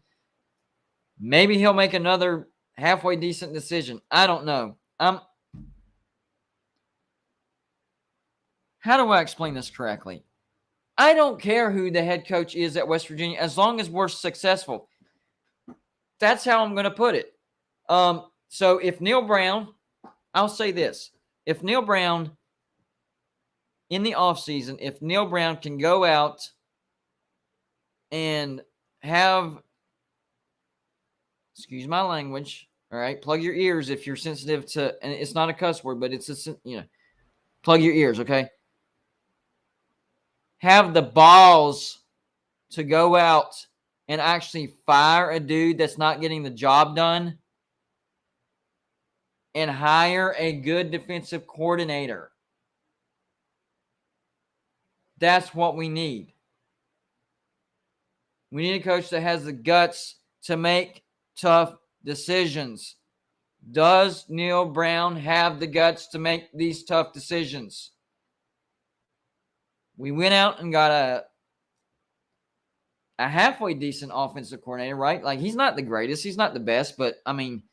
Maybe he'll make another halfway decent decision. I don't know. How do I explain this correctly? I don't care who the head coach is at West Virginia as long as we're successful. That's how I'm going to put it. So if Neal Brown, I'll say this. If Neal Brown, in the offseason, if Neal Brown can go out and have, excuse my language, all right, plug your ears if you're sensitive to, and it's not a cuss word, but it's plug your ears, okay? have the balls to go out and actually fire a dude that's not getting the job done and hire a good defensive coordinator. That's what we need. We need a coach that has the guts to make tough decisions. Does Neal Brown have the guts to make these tough decisions? We went out and got a halfway decent offensive coordinator, right? Like, he's not the greatest. He's not the best. But, I mean,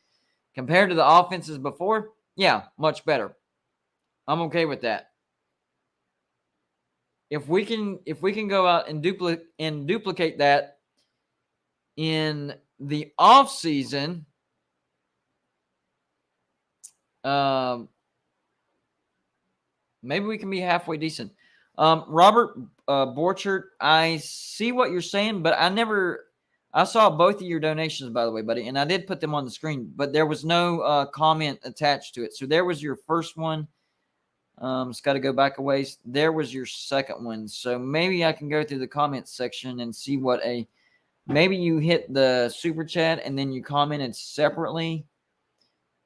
compared to the offenses before, yeah, much better. I'm okay with that. If we can go out and duplicate that in the offseason, maybe we can be halfway decent. Robert Borchert, I see what you're saying, but I saw both of your donations, by the way, buddy, and I did put them on the screen, but there was no comment attached to it. So there was your first one. It's got to go back a ways. There was your second one. So maybe I can go through the comments section and see maybe you hit the super chat and then you commented separately,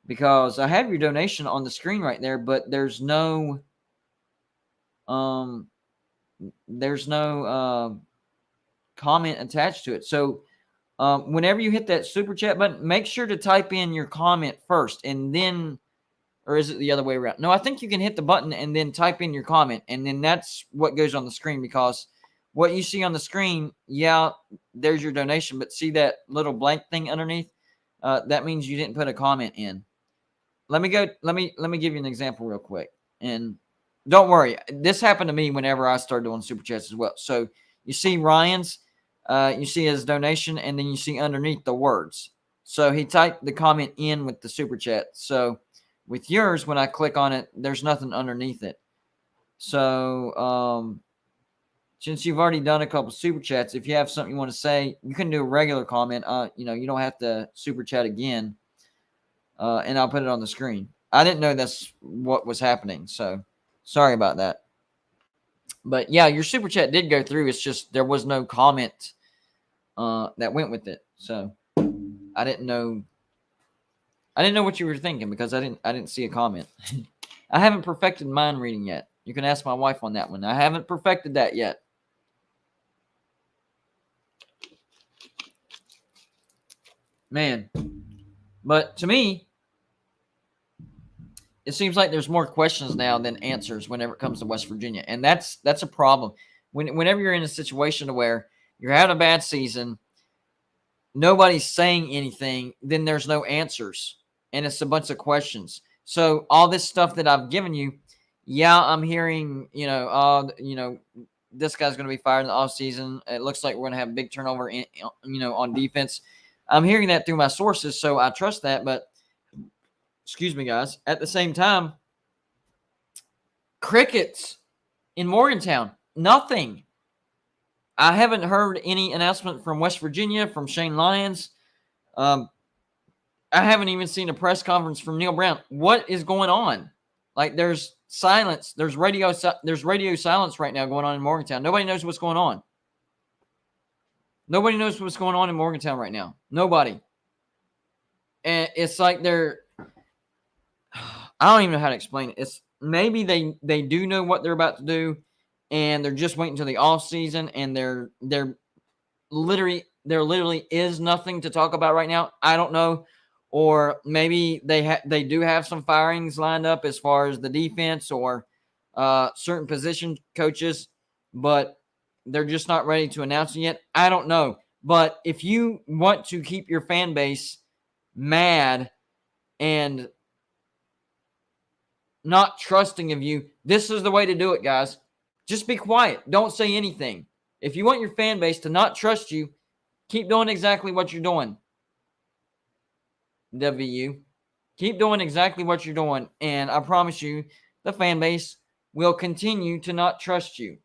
because I have your donation on the screen right there, but there's no comment attached to it. So whenever you hit that super chat button, make sure to type in your comment first, and then, or is it the other way around? No, I think you can hit the button and then type in your comment, and then that's what goes on the screen, because what you see on the screen, yeah, there's your donation, but see that little blank thing underneath? That means you didn't put a comment in. Let me give you an example real quick. And don't worry, this happened to me whenever I started doing super chats as well. So you see Ryan's, you see his donation, and then you see underneath the words. So he typed the comment in with the super chat. So with yours, when I click on it, there's nothing underneath it. So since you've already done a couple super chats, if you have something you want to say, you can do a regular comment. You don't have to super chat again. And I'll put it on the screen. I didn't know that's what was happening, so sorry about that. But yeah, your super chat did go through. It's just there was no comment that went with it. So I didn't know what you were thinking, because I didn't see a comment. I haven't perfected mind reading yet. You can ask my wife on that one. I haven't perfected that yet. Man. But to me, it seems like there's more questions now than answers whenever it comes to West Virginia. And that's a problem. Whenever you're in a situation where you're having a bad season, nobody's saying anything, then there's no answers. And it's a bunch of questions. So all this stuff that I've given you, yeah, I'm hearing, this guy's going to be fired in the offseason. It looks like we're going to have a big turnover, on defense. I'm hearing that through my sources, so I trust that. But excuse me, guys. At the same time, crickets in Morgantown, nothing. I haven't heard any announcement from West Virginia, from Shane Lyons. I haven't even seen a press conference from Neal Brown. What is going on? Like, there's silence. There's radio silence right now going on in Morgantown. Nobody knows what's going on. Nobody knows what's going on in Morgantown right now. Nobody. And it's like I don't even know how to explain it. It's maybe they do know what they're about to do, and they're just waiting until the off season, and there literally is nothing to talk about right now. I don't know. Or maybe they do have some firings lined up as far as the defense or certain position coaches, but they're just not ready to announce it yet. I don't know. But if you want to keep your fan base mad and not trusting of you, this is the way to do it, guys. Just be quiet. Don't say anything. If you want your fan base to not trust you, keep doing exactly what you're doing. WU. Keep doing exactly what you're doing, and I promise you, the fan base will continue to not trust you.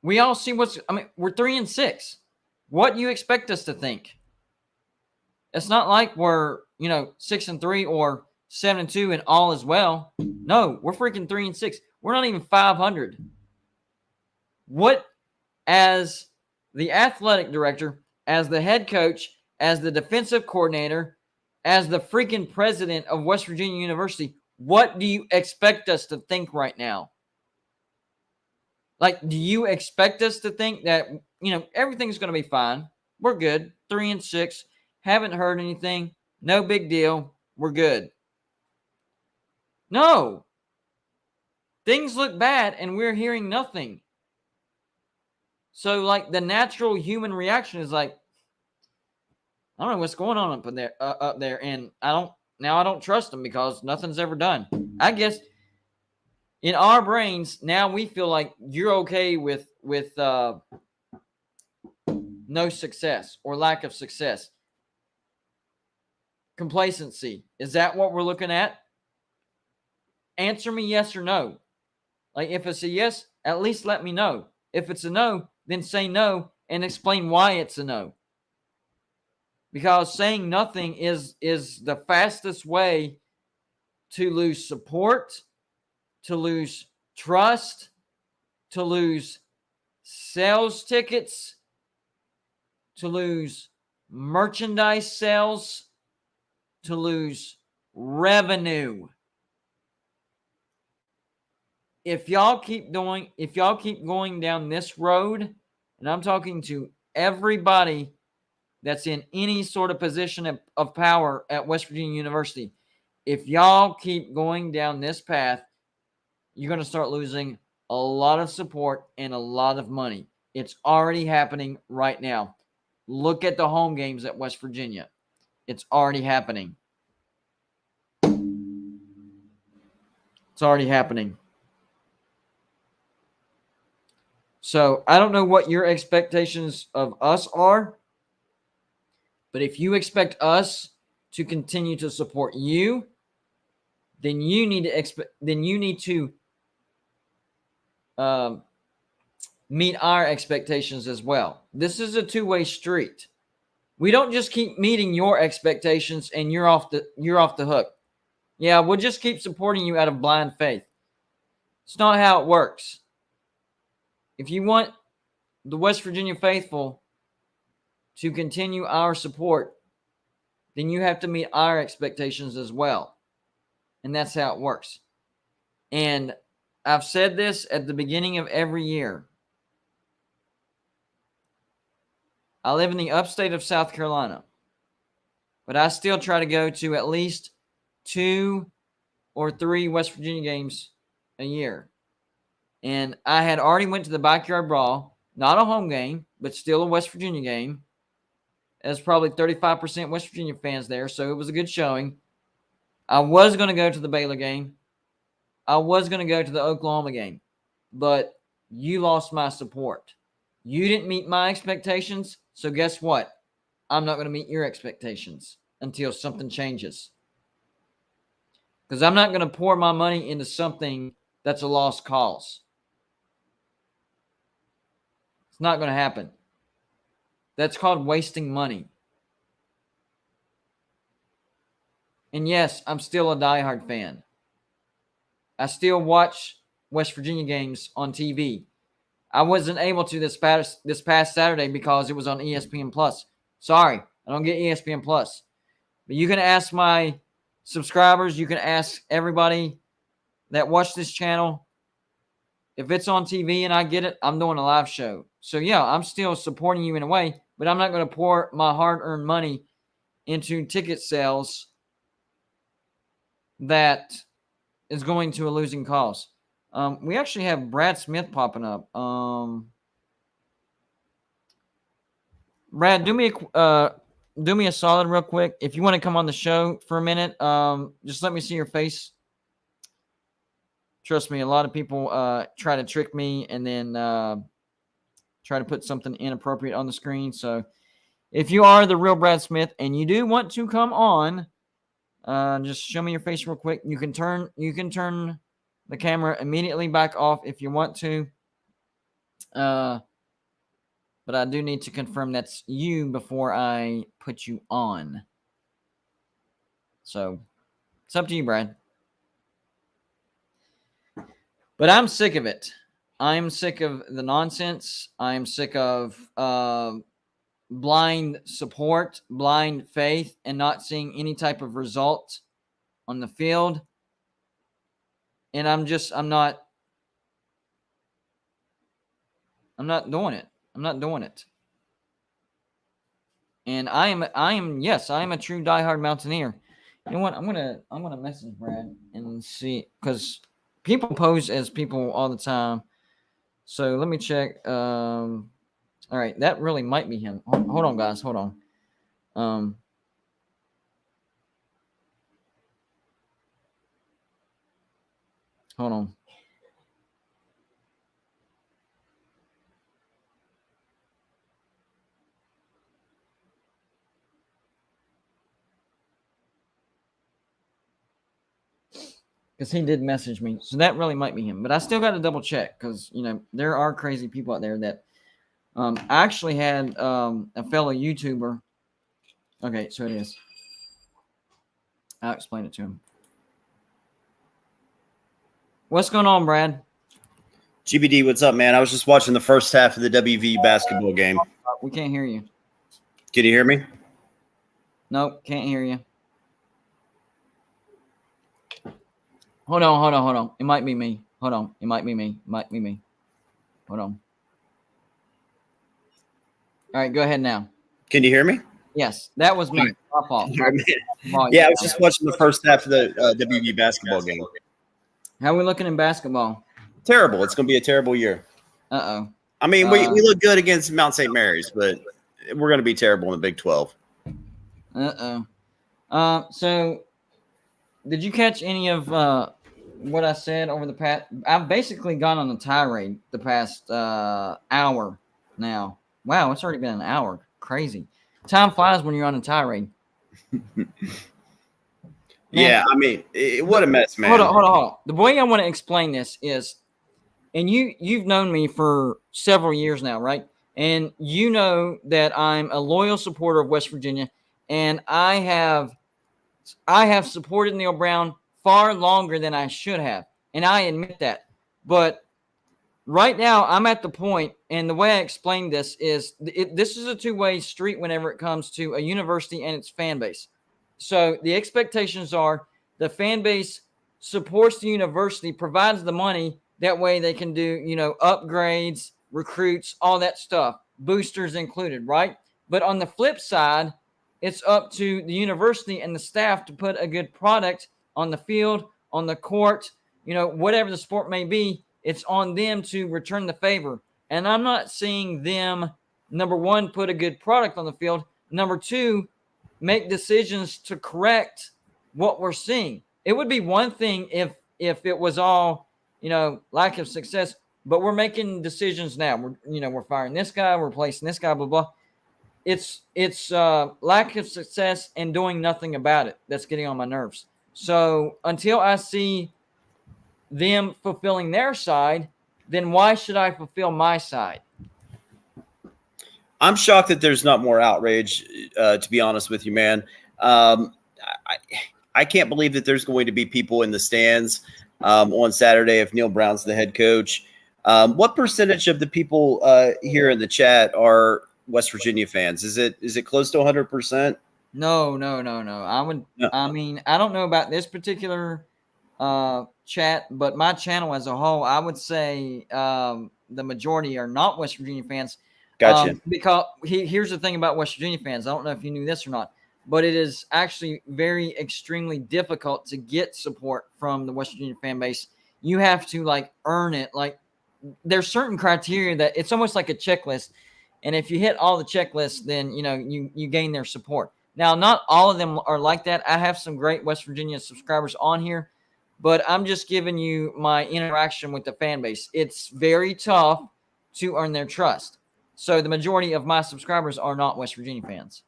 We all see we're 3-6. What do you expect us to think? It's not like we're, 6-3 or 7-2 and all is well. No, we're freaking 3-6. We're not even 500. What, as the athletic director, as the head coach, as the defensive coordinator, as the freaking president of West Virginia University, what do you expect us to think right now? Like, do you expect us to think that, everything's going to be fine? We're good. 3-6. Haven't heard anything. No big deal. We're good. No. Things look bad and we're hearing nothing. So, like, the natural human reaction is like, I don't know what's going on up there, and I don't trust them because nothing's ever done. I guess in our brains now we feel like you're okay with no success or lack of success. Complacency. Is that what we're looking at? Answer me yes or no. Like, if it's a yes, at least let me know. If it's a no, then say no and explain why it's a no. Because saying nothing is the fastest way to lose support, to lose trust, to lose sales tickets, to lose merchandise sales, to lose revenue. If y'all keep going down this road, and I'm talking to everybody that's in any sort of position of power at West Virginia University, if y'all keep going down this path, you're going to start losing a lot of support and a lot of money. It's already happening right now. Look at the home games at West Virginia. It's already happening. It's already happening. So I don't know what your expectations of us are, but if you expect us to continue to support you, then you need to meet our expectations as well. This is a two-way street. We don't just keep meeting your expectations and you're off the hook. Yeah, we'll just keep supporting you out of blind faith. It's not how it works. If you want the West Virginia faithful to continue our support, then you have to meet our expectations as well. And that's how it works. And I've said this at the beginning of every year. I live in the upstate of South Carolina, but I still try to go to at least 2 or 3 West Virginia games a year. And I had already went to the Backyard Brawl, not a home game, but still a West Virginia game. There's probably 35% West Virginia fans there, so it was a good showing. I was going to go to the Baylor game. I was going to go to the Oklahoma game, but you lost my support. You didn't meet my expectations, so guess what? I'm not going to meet your expectations until something changes. Because I'm not going to pour my money into something that's a lost cause. It's not going to happen. That's called wasting money. And yes, I'm still a diehard fan. I still watch West Virginia games on TV. I wasn't able to this past Saturday because it was on ESPN Plus. Sorry, I don't get ESPN Plus. But you can ask my subscribers, you can ask everybody that watch this channel. If it's on TV and I get it, I'm doing a live show. So yeah, I'm still supporting you in a way, but I'm not going to pour my hard-earned money into ticket sales that is going to a losing cause. We actually have Brad Smith popping up. Brad, do me a solid real quick. If you want to come on the show for a minute, just let me see your face. Trust me, a lot of people try to trick me and then try to put something inappropriate on the screen. So if you are the real Brad Smith and you do want to come on, just show me your face real quick. You can turn the camera immediately back off if you want to. But I do need to confirm that's you before I put you on. So it's up to you, Brad. But I'm sick of it. I'm sick of the nonsense. I'm sick of blind support, blind faith, and not seeing any type of result on the field. And I'm not doing it. I'm not doing it. And I am yes, I am a true diehard Mountaineer. You know what? I'm gonna message Brad and see, because people pose as people all the time. So let me check. All right, that really might be him. Hold on, guys. Hold on. Hold on. Because he did message me. So that really might be him. But I still got to double check, because, there are crazy people out there that I actually had a fellow YouTuber. Okay, so it is. I'll explain it to him. What's going on, Brad? GBD, what's up, man? I was just watching the first half of the WV basketball game. We can't hear you. Can you hear me? Nope, can't hear you. Hold on. It might be me. Hold on. It might be me. Hold on. All right, go ahead now. Can you hear me? Yes, that was me. My fault. Yeah, I was just watching the first half of the WV basketball game. How are we looking in basketball? Terrible. It's going to be a terrible year. Uh-oh. I mean, we look good against Mount St. Mary's, but we're going to be terrible in the Big 12. So did you catch any of what I said over the past? I've basically gone on a tirade the past hour now. Wow, it's already been an hour. Crazy. Time flies when you're on a tirade. Yeah, I mean, what a mess, man. Hold on. The way I want to explain this is, and you've known me for several years now, right? And you know that I'm a loyal supporter of West Virginia, and I have supported Neal Brown far longer than I should have, and I admit that. But right now, I'm at the point, and the way I explain this is, this is a two-way street whenever it comes to a university and its fan base. So the expectations are the fan base supports the university, provides the money. That way they can do, upgrades, recruits, all that stuff, boosters included, right? But on the flip side, it's up to the university and the staff to put a good product on the field, on the court, whatever the sport may be. It's on them to return the favor. And I'm not seeing them, number one, put a good product on the field. Number two, make decisions to correct what we're seeing. It would be one thing if it was all, lack of success, but we're making decisions now. We're firing this guy, we're replacing this guy, blah, blah. It's lack of success and doing nothing about it that's getting on my nerves. So until I see them fulfilling their side, then why should I fulfill my side? I'm shocked that there's not more outrage, to be honest with you, man. I can't believe that there's going to be people in the stands on Saturday if Neal Brown's the head coach. What percentage of the people here in the chat are West Virginia fans? Is it close to 100%? No. I mean, I don't know about this particular chat, but my channel as a whole, I would say the majority are not West Virginia fans. Gotcha. Because here's the thing about West Virginia fans. I don't know if you knew this or not, but it is actually extremely difficult to get support from the West Virginia fan base. You have to earn it. There's certain criteria that it's almost like a checklist. And if you hit all the checklists, then, you gain their support. Now, not all of them are like that. I have some great West Virginia subscribers on here, but I'm just giving you my interaction with the fan base. It's very tough to earn their trust. So the majority of my subscribers are not West Virginia fans.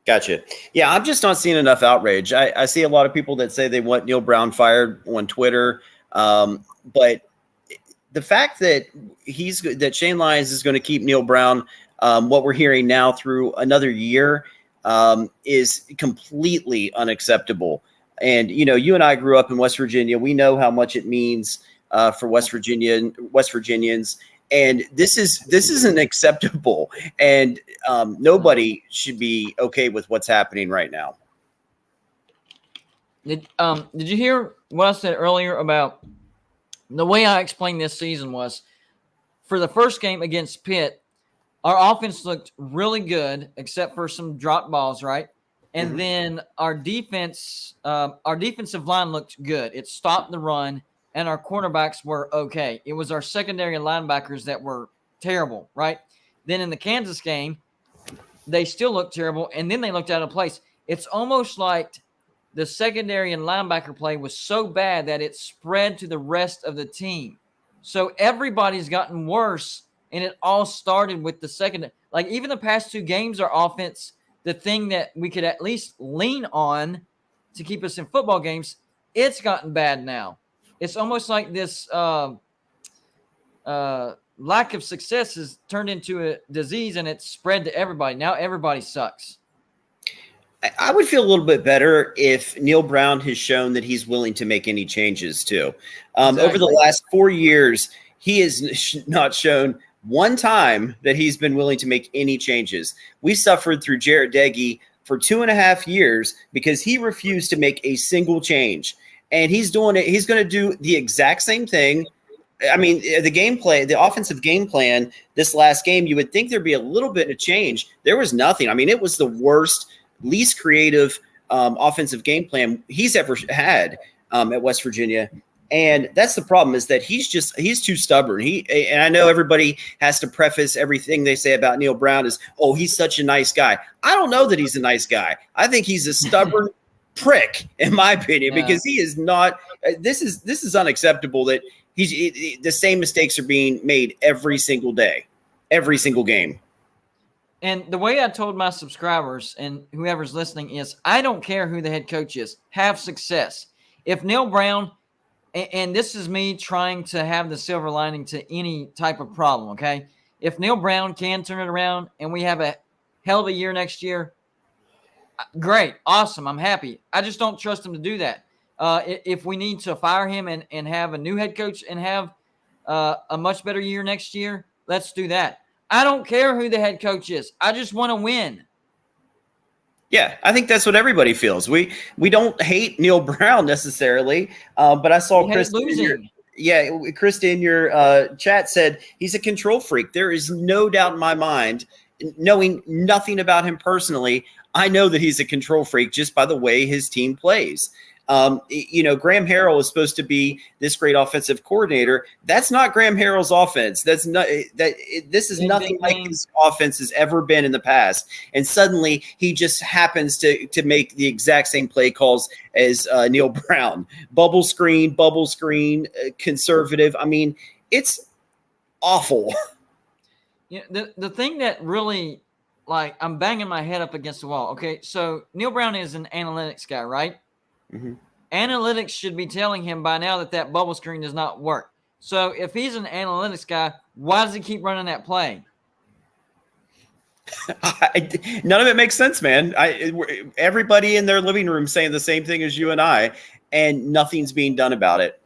Gotcha. Yeah, I'm just not seeing enough outrage. I see a lot of people that say they want Neal Brown fired on Twitter. But the fact that Shane Lyons is going to keep Neal Brown, what we're hearing now through another year, is completely unacceptable. And, you and I grew up in West Virginia. We know how much it means for West Virginians. And this isn't acceptable. And nobody should be okay with what's happening right now. Did you hear what I said earlier about the way I explained this season was for the first game against Pitt, our offense looked really good except for some drop balls, right? And then our defensive line looked good. It stopped the run, and our cornerbacks were okay. It was our secondary and linebackers that were terrible, right? Then in the Kansas game, they still looked terrible, and then they looked out of place. It's almost like the secondary and linebacker play was so bad that it spread to the rest of the team. So everybody's gotten worse, and it all started with the second. Like even the past 2 games, our offense, the thing that we could at least lean on to keep us in football games, it's gotten bad now. It's almost like this lack of success has turned into a disease, and it's spread to everybody. Now everybody sucks. I would feel a little bit better if Neal Brown has shown that he's willing to make any changes too. Exactly. Over the last 4 years, he has not shown one time that he's been willing to make any changes. We suffered through Jarrett Deggy for 2.5 years because he refused to make a single change. And he's doing it. He's going to do the exact same thing. I mean, the offensive game plan this last game, you would think there'd be a little bit of change. There was nothing. I mean, it was the worst, least creative offensive game plan he's ever had at West Virginia. And that's the problem, is that he's too stubborn. And I know everybody has to preface everything they say about Neal Brown as, oh, he's such a nice guy. I don't know that he's a nice guy. I think he's a stubborn prick, in my opinion, because he is not. This is unacceptable that the same mistakes are being made every single day, every single game. And the way I told my subscribers and whoever's listening is, I don't care who the head coach is. Have success. If Neal Brown, and this is me trying to have the silver lining to any type of problem, okay? If Neal Brown can turn it around and we have a hell of a year next year, great, awesome, I'm happy. I just don't trust him to do that. If we need to fire him and have a new head coach and have a much better year next year, let's do that. I don't care who the head coach is. I just want to win. Yeah, I think that's what everybody feels. We don't hate Neal Brown necessarily, but I saw Krista in your chat said he's a control freak. There is no doubt in my mind, knowing nothing about him personally, I know that he's a control freak just by the way his team plays. Graham Harrell is supposed to be this great offensive coordinator. That's not Graham Harrell's offense. This is nothing like his offense has ever been in the past. And suddenly he just happens to make the exact same play calls as Neal Brown. Bubble screen, conservative. I mean, it's awful. Yeah, the thing that really, like, I'm banging my head up against the wall. Okay, so Neal Brown is an analytics guy, right? Mm-hmm. Analytics should be telling him by now that bubble screen does not work. So if he's an analytics guy, why does he keep running that play? None of it makes sense, man. Everybody in their living room saying the same thing as you and I, and nothing's being done about it.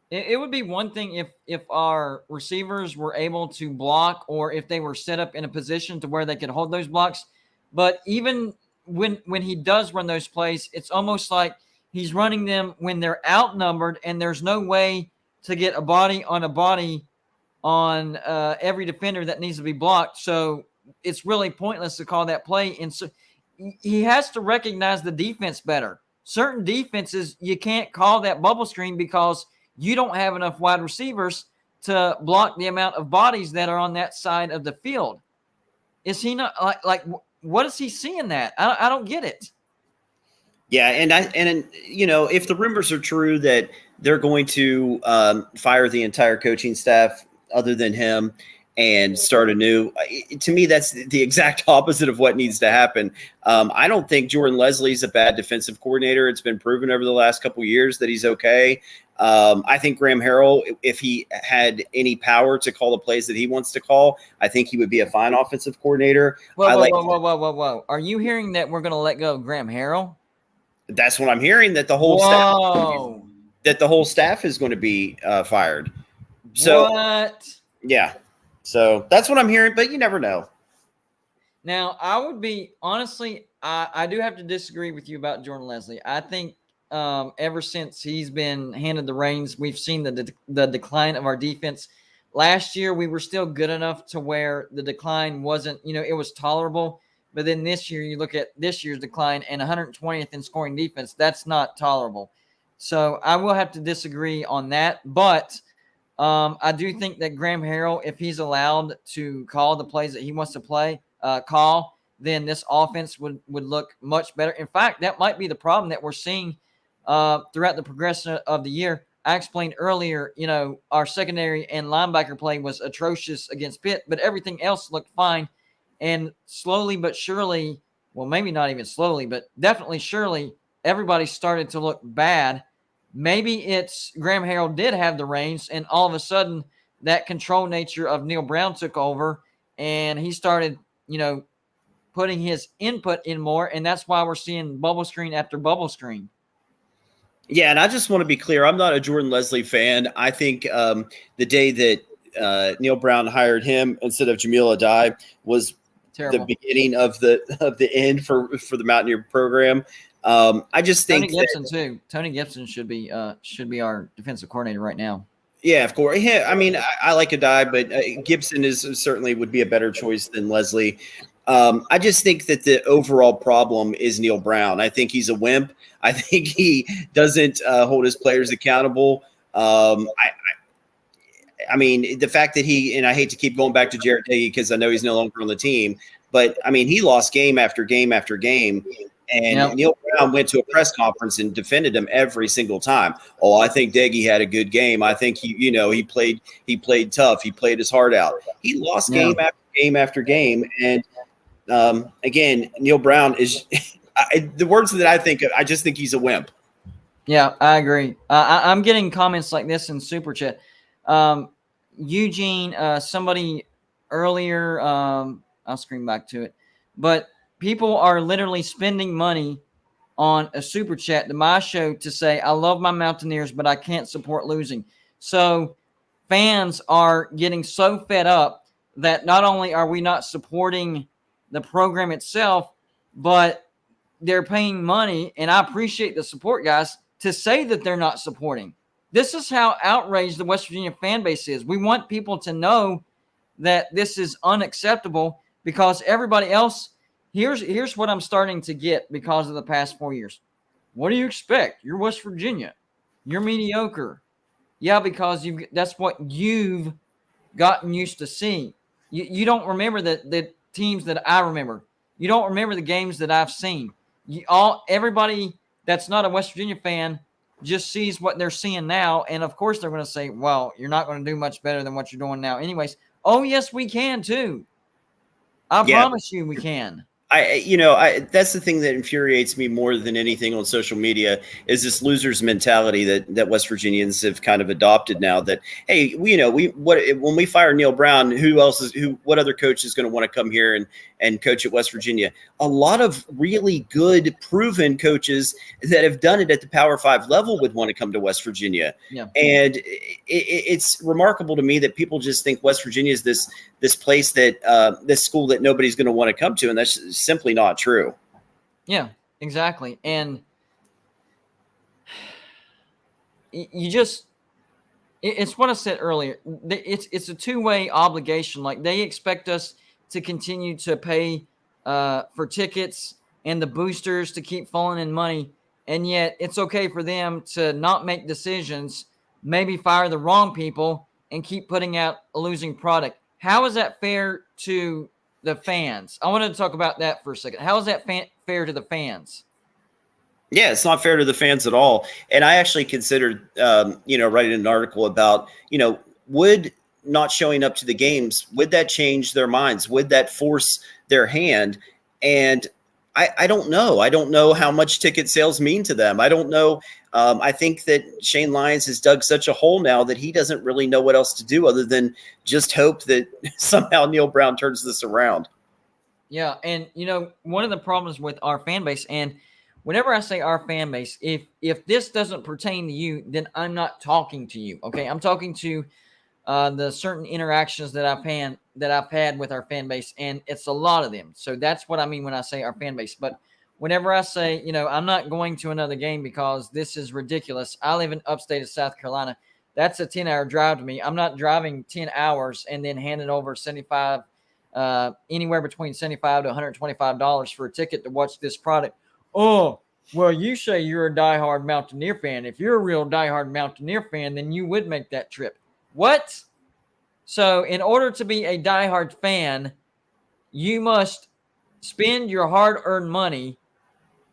It would be one thing if our receivers were able to block, or if they were set up in a position to where they could hold those blocks. But even when he does run those plays, it's almost like he's running them when they're outnumbered and there's no way to get a body on every defender that needs to be blocked. So it's really pointless to call that play. And so he has to recognize the defense better. Certain defenses, you can't call that bubble screen because you don't have enough wide receivers to block the amount of bodies that are on that side of the field. Is he not like what is he seeing that? I don't get it. Yeah, and if the rumors are true that they're going to fire the entire coaching staff other than him and start anew, to me that's the exact opposite of what needs to happen. I don't think Jordan Leslie's a bad defensive coordinator. It's been proven over the last couple of years that he's okay. I think Graham Harrell, if he had any power to call the plays that he wants to call, I think he would be a fine offensive coordinator. Whoa. Are you hearing that we're going to let go of Graham Harrell? That's what I'm hearing, that the whole that the whole staff is going to be fired. So What? yeah, so that's what I'm hearing, but you never know. Now, I would be honestly, I do have to disagree with you about Jordan Leslie. I think ever since he's been handed the reins, we've seen the decline of our defense. Last year, we were still good enough to where the decline wasn't, it was tolerable. But then this year, you look at this year's decline and 120th in scoring defense, that's not tolerable. So I will have to disagree on that. But I do think that Graham Harrell, if he's allowed to call the plays that he wants to call, then this offense would look much better. In fact, that might be the problem that we're seeing throughout the progression of the year. I explained earlier, our secondary and linebacker play was atrocious against Pitt, but everything else looked fine. And slowly but surely, well, maybe not even slowly, but definitely surely, everybody started to look bad. Maybe it's Graham Harrell did have the reins, and all of a sudden that control nature of Neal Brown took over, and he started, putting his input in more, and that's why we're seeing bubble screen after bubble screen. Yeah, and I just want to be clear. I'm not a Jordan Leslie fan. I think the day that Neal Brown hired him instead of Jamil Adai was Terrible. the beginning of the end for the Mountaineer program. I just think Tony Gibson should be our defensive coordinator right now. Yeah, of course. Yeah, I mean, I like Adai, but Gibson certainly would be a better choice than Leslie. I just think that the overall problem is Neal Brown. I think he's a wimp. I think he doesn't hold his players accountable. I mean, the fact that and I hate to keep going back to Jarrett Dagey because I know he's no longer on the team, but I mean, he lost game after game after game. And Neal Brown went to a press conference and defended him every single time. Oh, I think Dagey had a good game. I think he played tough. He played his heart out. He lost game after game after game. And again, Neal Brown is the words that I think of, I just think he's a wimp. Yeah, I agree. I'm getting comments like this in Super Chat. Eugene, somebody earlier, I'll screen back to it, but people are literally spending money on a Super Chat to my show to say, I love my Mountaineers, but I can't support losing. So fans are getting so fed up that not only are we not supporting the program itself, but they're paying money, and I appreciate the support, guys, to say that they're not supporting. This is how outraged the West Virginia fan base is. We want people to know that this is unacceptable because everybody else, here's what I'm starting to get because of the past 4 years. What do you expect? You're West Virginia. You're mediocre. Yeah, because that's what you've gotten used to seeing. You don't remember the teams that I remember. You don't remember the games that I've seen. Everybody that's not a West Virginia fan just sees what they're seeing now, and of course they're going to say, well, you're not going to do much better than what you're doing now anyways. Oh, yes, we can too. I promise you we can. That's the thing that infuriates me more than anything on social media is this loser's mentality that West Virginians have kind of adopted now. That hey, when we fire Neal Brown, what other coach is going to want to come here and coach at West Virginia? A lot of really good, proven coaches that have done it at the Power 5 level would want to come to West Virginia. Yeah. And it's remarkable to me that people just think West Virginia is this place this school that nobody's going to want to come to, and that's simply not true. Yeah, exactly. And it's what I said earlier. It's a two-way obligation. Like, they expect us to continue to pay for tickets and the boosters to keep falling in money, and yet it's okay for them to not make decisions, maybe fire the wrong people, and keep putting out a losing product. How is that fair to the fans? I wanted to talk about that for a second. How is that fair to the fans? Yeah, it's not fair to the fans at all. And I actually considered, writing an article about, would not showing up to the games, would that change their minds? Would that force their hand? And I don't know. I don't know how much ticket sales mean to them. I don't know. I think that Shane Lyons has dug such a hole now that he doesn't really know what else to do other than just hope that somehow Neal Brown turns this around. Yeah, and one of the problems with our fan base, and whenever I say our fan base, if this doesn't pertain to you, then I'm not talking to you. Okay, I'm talking to the certain interactions that I've had with our fan base, and it's a lot of them. So that's what I mean when I say our fan base. But whenever I say, I'm not going to another game because this is ridiculous. I live in upstate of South Carolina. That's a 10-hour drive to me. I'm not driving 10 hours and then handing over 75, anywhere between $75 to $125 for a ticket to watch this product. Oh, well, you say you're a diehard Mountaineer fan. If you're a real diehard Mountaineer fan, then you would make that trip. What? So in order to be a diehard fan, you must spend your hard-earned money,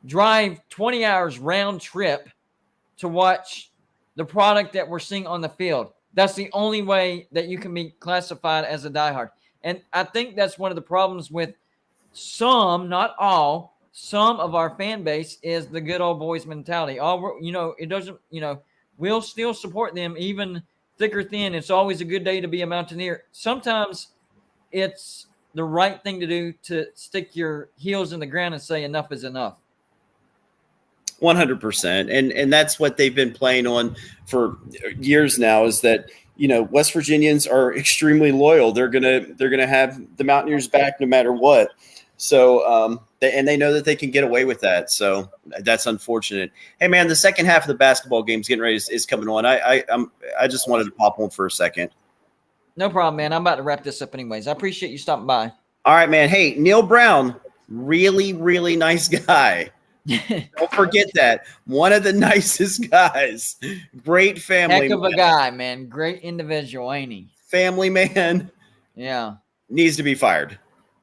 drive 20 hours round trip to watch the product that we're seeing on the field. That's the only way that you can be classified as a diehard. And I think that's one of the problems with some, not all, some of our fan base is the good old boys mentality. It doesn't, we'll still support them even thick or thin. It's always a good day to be a Mountaineer. Sometimes it's the right thing to do to stick your heels in the ground and say enough is enough. 100%. And that's what they've been playing on for years now, is that, West Virginians are extremely loyal. They're going to have the Mountaineers back no matter what. So, they know that they can get away with that. So that's unfortunate. Hey man, the second half of the basketball game's getting ready is coming on. I just wanted to pop on for a second. No problem, man. I'm about to wrap this up anyways. I appreciate you stopping by. All right, man. Hey, Neal Brown, really, really nice guy. Don't forget that. One of the nicest guys. Great family. Heck of a guy, man. Great individual, ain't he? Family man. Yeah. Needs to be fired.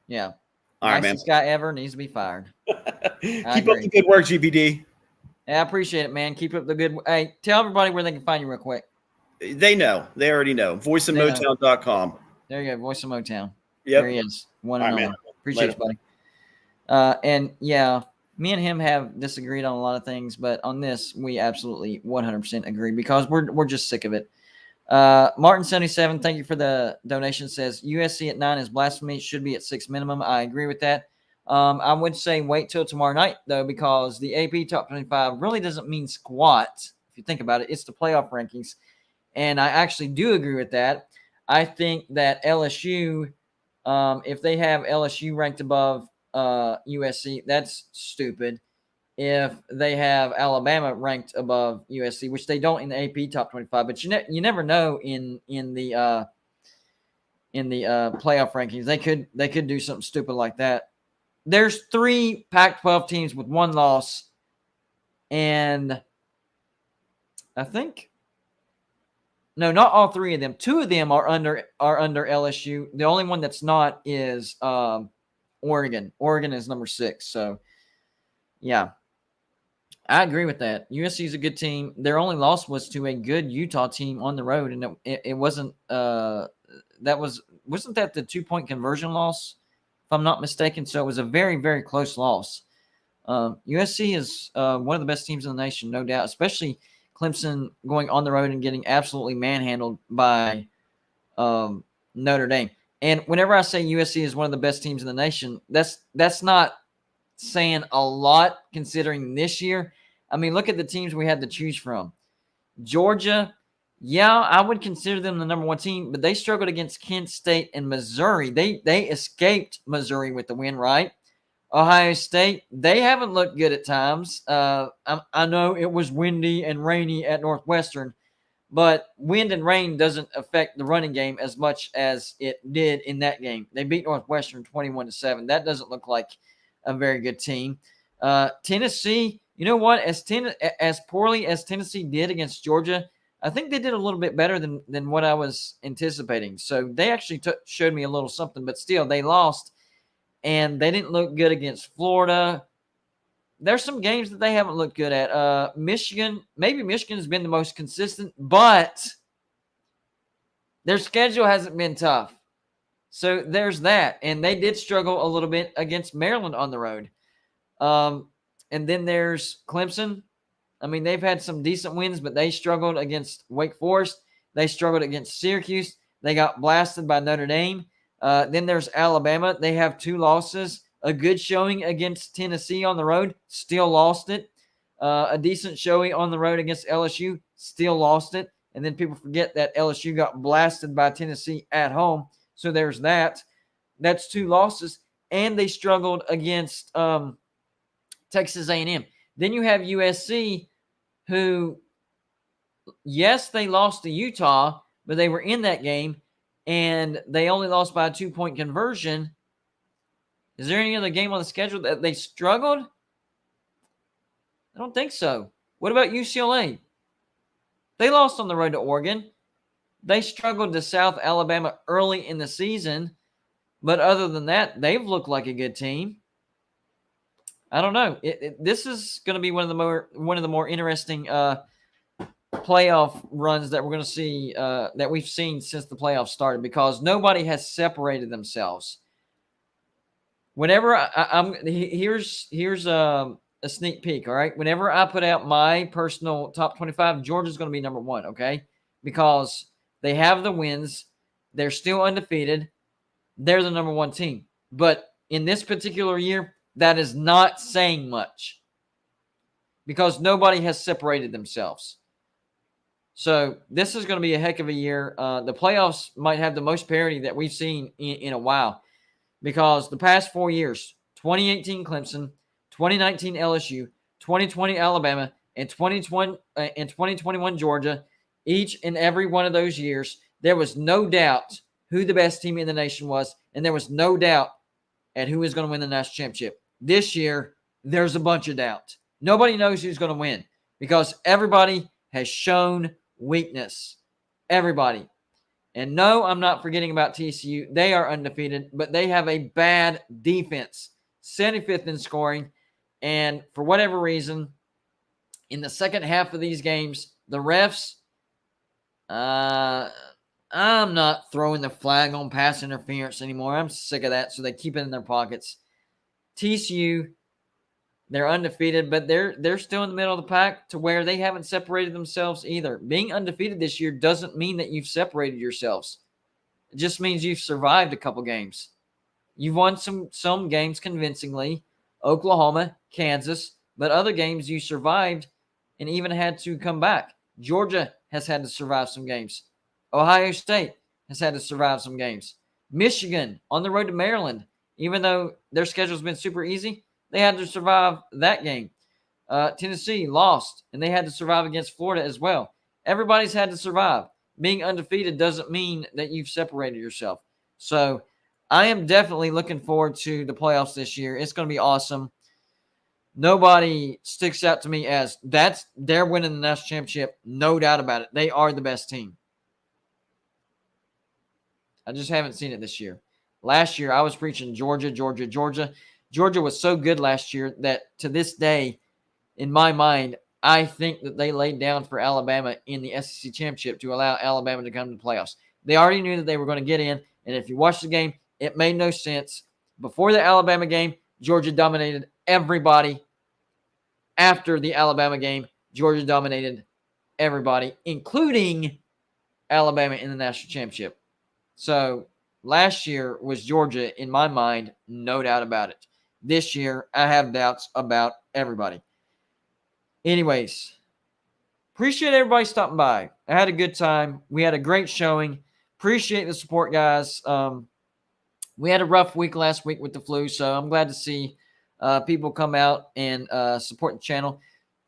Yeah. All right, man. Nicest guy ever needs to be fired. Keep up the good work, GPD. Yeah, I appreciate it, man. Keep up the good. Hey, tell everybody where they can find you real quick. They know. They already know. VoiceOfMotown.com. There you go. Voice of Motown. Yep. There he is. One and all. all. Appreciate it, buddy. And yeah, me and him have disagreed on a lot of things, but on this, we absolutely 100% agree because we're just sick of it. Martin77, thank you for the donation, says USC at 9 is blasphemy. Should be at 6 minimum. I agree with that. I would say wait till tomorrow night, though, because the AP Top 25 really doesn't mean squat. If you think about it, it's the playoff rankings. And I actually do agree with that. I think that LSU, if they have LSU ranked above USC, that's stupid. If they have Alabama ranked above USC, which they don't in the AP Top 25, but you never know in the playoff rankings. They could do something stupid like that. There's 3 Pac-12 teams with 1 loss, and I think not all 3 of them. 2 of them are under LSU. The only one that's not is Oregon. Oregon is number 6. So yeah. I agree with that. USC is a good team. Their only loss was to a good Utah team on the road, and it wasn't. Wasn't that the 2-point conversion loss, if I'm not mistaken? So it was a very, very close loss. USC is one of the best teams in the nation, no doubt. Especially Clemson going on the road and getting absolutely manhandled by Notre Dame. And whenever I say USC is one of the best teams in the nation, that's not saying a lot considering this year. I mean, look at the teams we had to choose from. Georgia, yeah, I would consider them the number 1 team, but they struggled against Kent State and Missouri. They escaped Missouri with the win, right? Ohio State, they haven't looked good at times. I know it was windy and rainy at Northwestern, but wind and rain doesn't affect the running game as much as it did in that game. They beat Northwestern 21-7. That doesn't look like a very good team. Tennessee, you know what? As poorly as Tennessee did against Georgia, I think they did a little bit better than what I was anticipating. So they actually showed me a little something, but still they lost, and they didn't look good against Florida. There's some games that they haven't looked good at. Michigan, maybe Michigan's been the most consistent, but their schedule hasn't been tough. So there's that. And they did struggle a little bit against Maryland on the road. And then there's Clemson. I mean, they've had some decent wins, but they struggled against Wake Forest. They struggled against Syracuse. They got blasted by Notre Dame. Then there's Alabama. They have 2 losses. A good showing against Tennessee on the road, still lost it. A decent showing on the road against LSU, still lost it. And then people forget that LSU got blasted by Tennessee at home. So there's that. That's 2 losses. And they struggled against Texas A&M. Then you have USC, who, yes, they lost to Utah, but they were in that game, and they only lost by a 2-point conversion. Is there any other game on the schedule that they struggled? I don't think so. What about UCLA? They lost on the road to Oregon. They struggled to South Alabama early in the season, but other than that, they've looked like a good team. I don't know. This is going to be one of the more interesting playoff runs that we're going to see that we've seen since the playoffs started, because nobody has separated themselves. Whenever here's a sneak peek, all right? Whenever I put out my personal top 25, Georgia's going to be number 1, okay? Because they have the wins. They're still undefeated. They're the number 1 team. But in this particular year, that is not saying much, because nobody has separated themselves. So this is going to be a heck of a year. The playoffs might have the most parity that we've seen in a while, because the past 4 years, 2018 Clemson, 2019 LSU, 2020 Alabama, and 2021 Georgia, each and every one of those years, there was no doubt who the best team in the nation was, and there was no doubt at who is going to win the national championship. This year, there's a bunch of doubt. Nobody knows who's going to win, because everybody has shown weakness. Everybody. And no, I'm not forgetting about TCU. They are undefeated, but they have a bad defense. 75th in scoring. And for whatever reason, in the second half of these games, the refs, I'm not throwing the flag on pass interference anymore. I'm sick of that, so they keep it in their pockets. TCU, they're undefeated, but they're still in the middle of the pack, to where they haven't separated themselves either. Being undefeated this year doesn't mean that you've separated yourselves. It just means you've survived a couple games. You've won some games convincingly, Oklahoma, Kansas, but other games you survived and even had to come back. Georgia has had to survive some games. Ohio State has had to survive some games. Michigan on the road to Maryland, even though their schedule's been super easy, they had to survive that game. Tennessee lost, and they had to survive against Florida as well. Everybody's had to survive. Being undefeated doesn't mean that you've separated yourself. So I am definitely looking forward to the playoffs this year. It's going to be awesome. Nobody sticks out to me as they're winning the national championship. No doubt about it. They are the best team. I just haven't seen it this year. Last year, I was preaching Georgia, Georgia, Georgia. Georgia was so good last year that to this day, in my mind, I think that they laid down for Alabama in the SEC championship to allow Alabama to come to the playoffs. They already knew that they were going to get in, and if you watch the game, it made no sense. Before the Alabama game, Georgia dominated everybody. After the Alabama game, Georgia dominated everybody, including Alabama in the national championship. So last year was Georgia, in my mind, no doubt about it. This year, I have doubts about everybody. Anyways, appreciate everybody stopping by. I had a good time. We had a great showing. Appreciate the support, guys. We had a rough week last week with the flu, so I'm glad to see people come out and support the channel.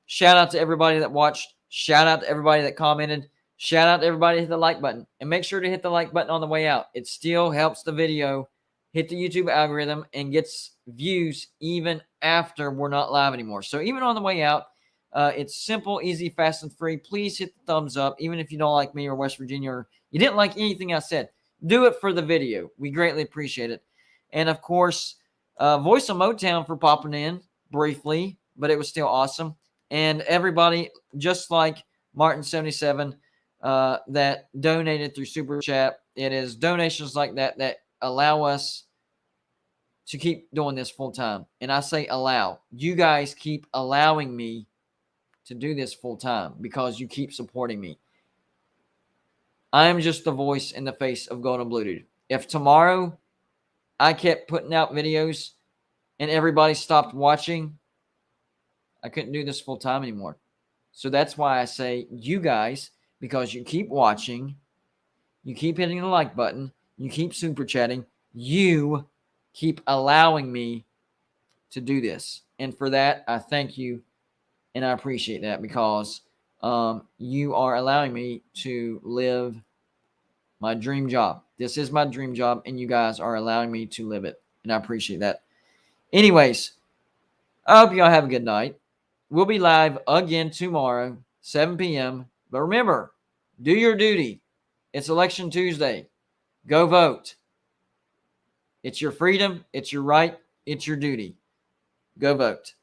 Shout out to everybody that watched. Shout out to everybody that commented. Shout out to everybody that hit the like button. And make sure to hit the like button on the way out. It still helps the video hit the YouTube algorithm and gets views even after we're not live anymore. So even on the way out, it's simple, easy, fast, and free. Please hit the thumbs up, even if you don't like me or West Virginia or you didn't like anything I said. Do it for the video. We greatly appreciate it. And, of course, Voice of Motown for popping in briefly, but it was still awesome. And everybody, just like Martin77, that donated through Super Chat, it is donations like that that allow us to keep doing this full time. And I say allow. You guys keep allowing me to do this full time because you keep supporting me. I am just the voice in the face of Gold and Blue Dude. If tomorrow I kept putting out videos and everybody stopped watching, I couldn't do this full time anymore. So that's why I say you guys, because you keep watching, you keep hitting the like button, you keep super chatting, you keep allowing me to do this. And for that, I thank you and I appreciate that, because you are allowing me to live my dream job. This is my dream job, and you guys are allowing me to live it, and I appreciate that. Anyways, I hope y'all have a good night. We'll be live again tomorrow, 7 p.m. But remember, do your duty. It's Election Tuesday. Go vote. It's your freedom. It's your right. It's your duty. Go vote.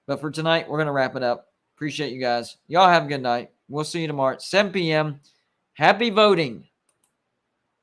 But for tonight, we're going to wrap it up. Appreciate you guys. Y'all have a good night. We'll see you tomorrow at 7 p.m. Happy voting.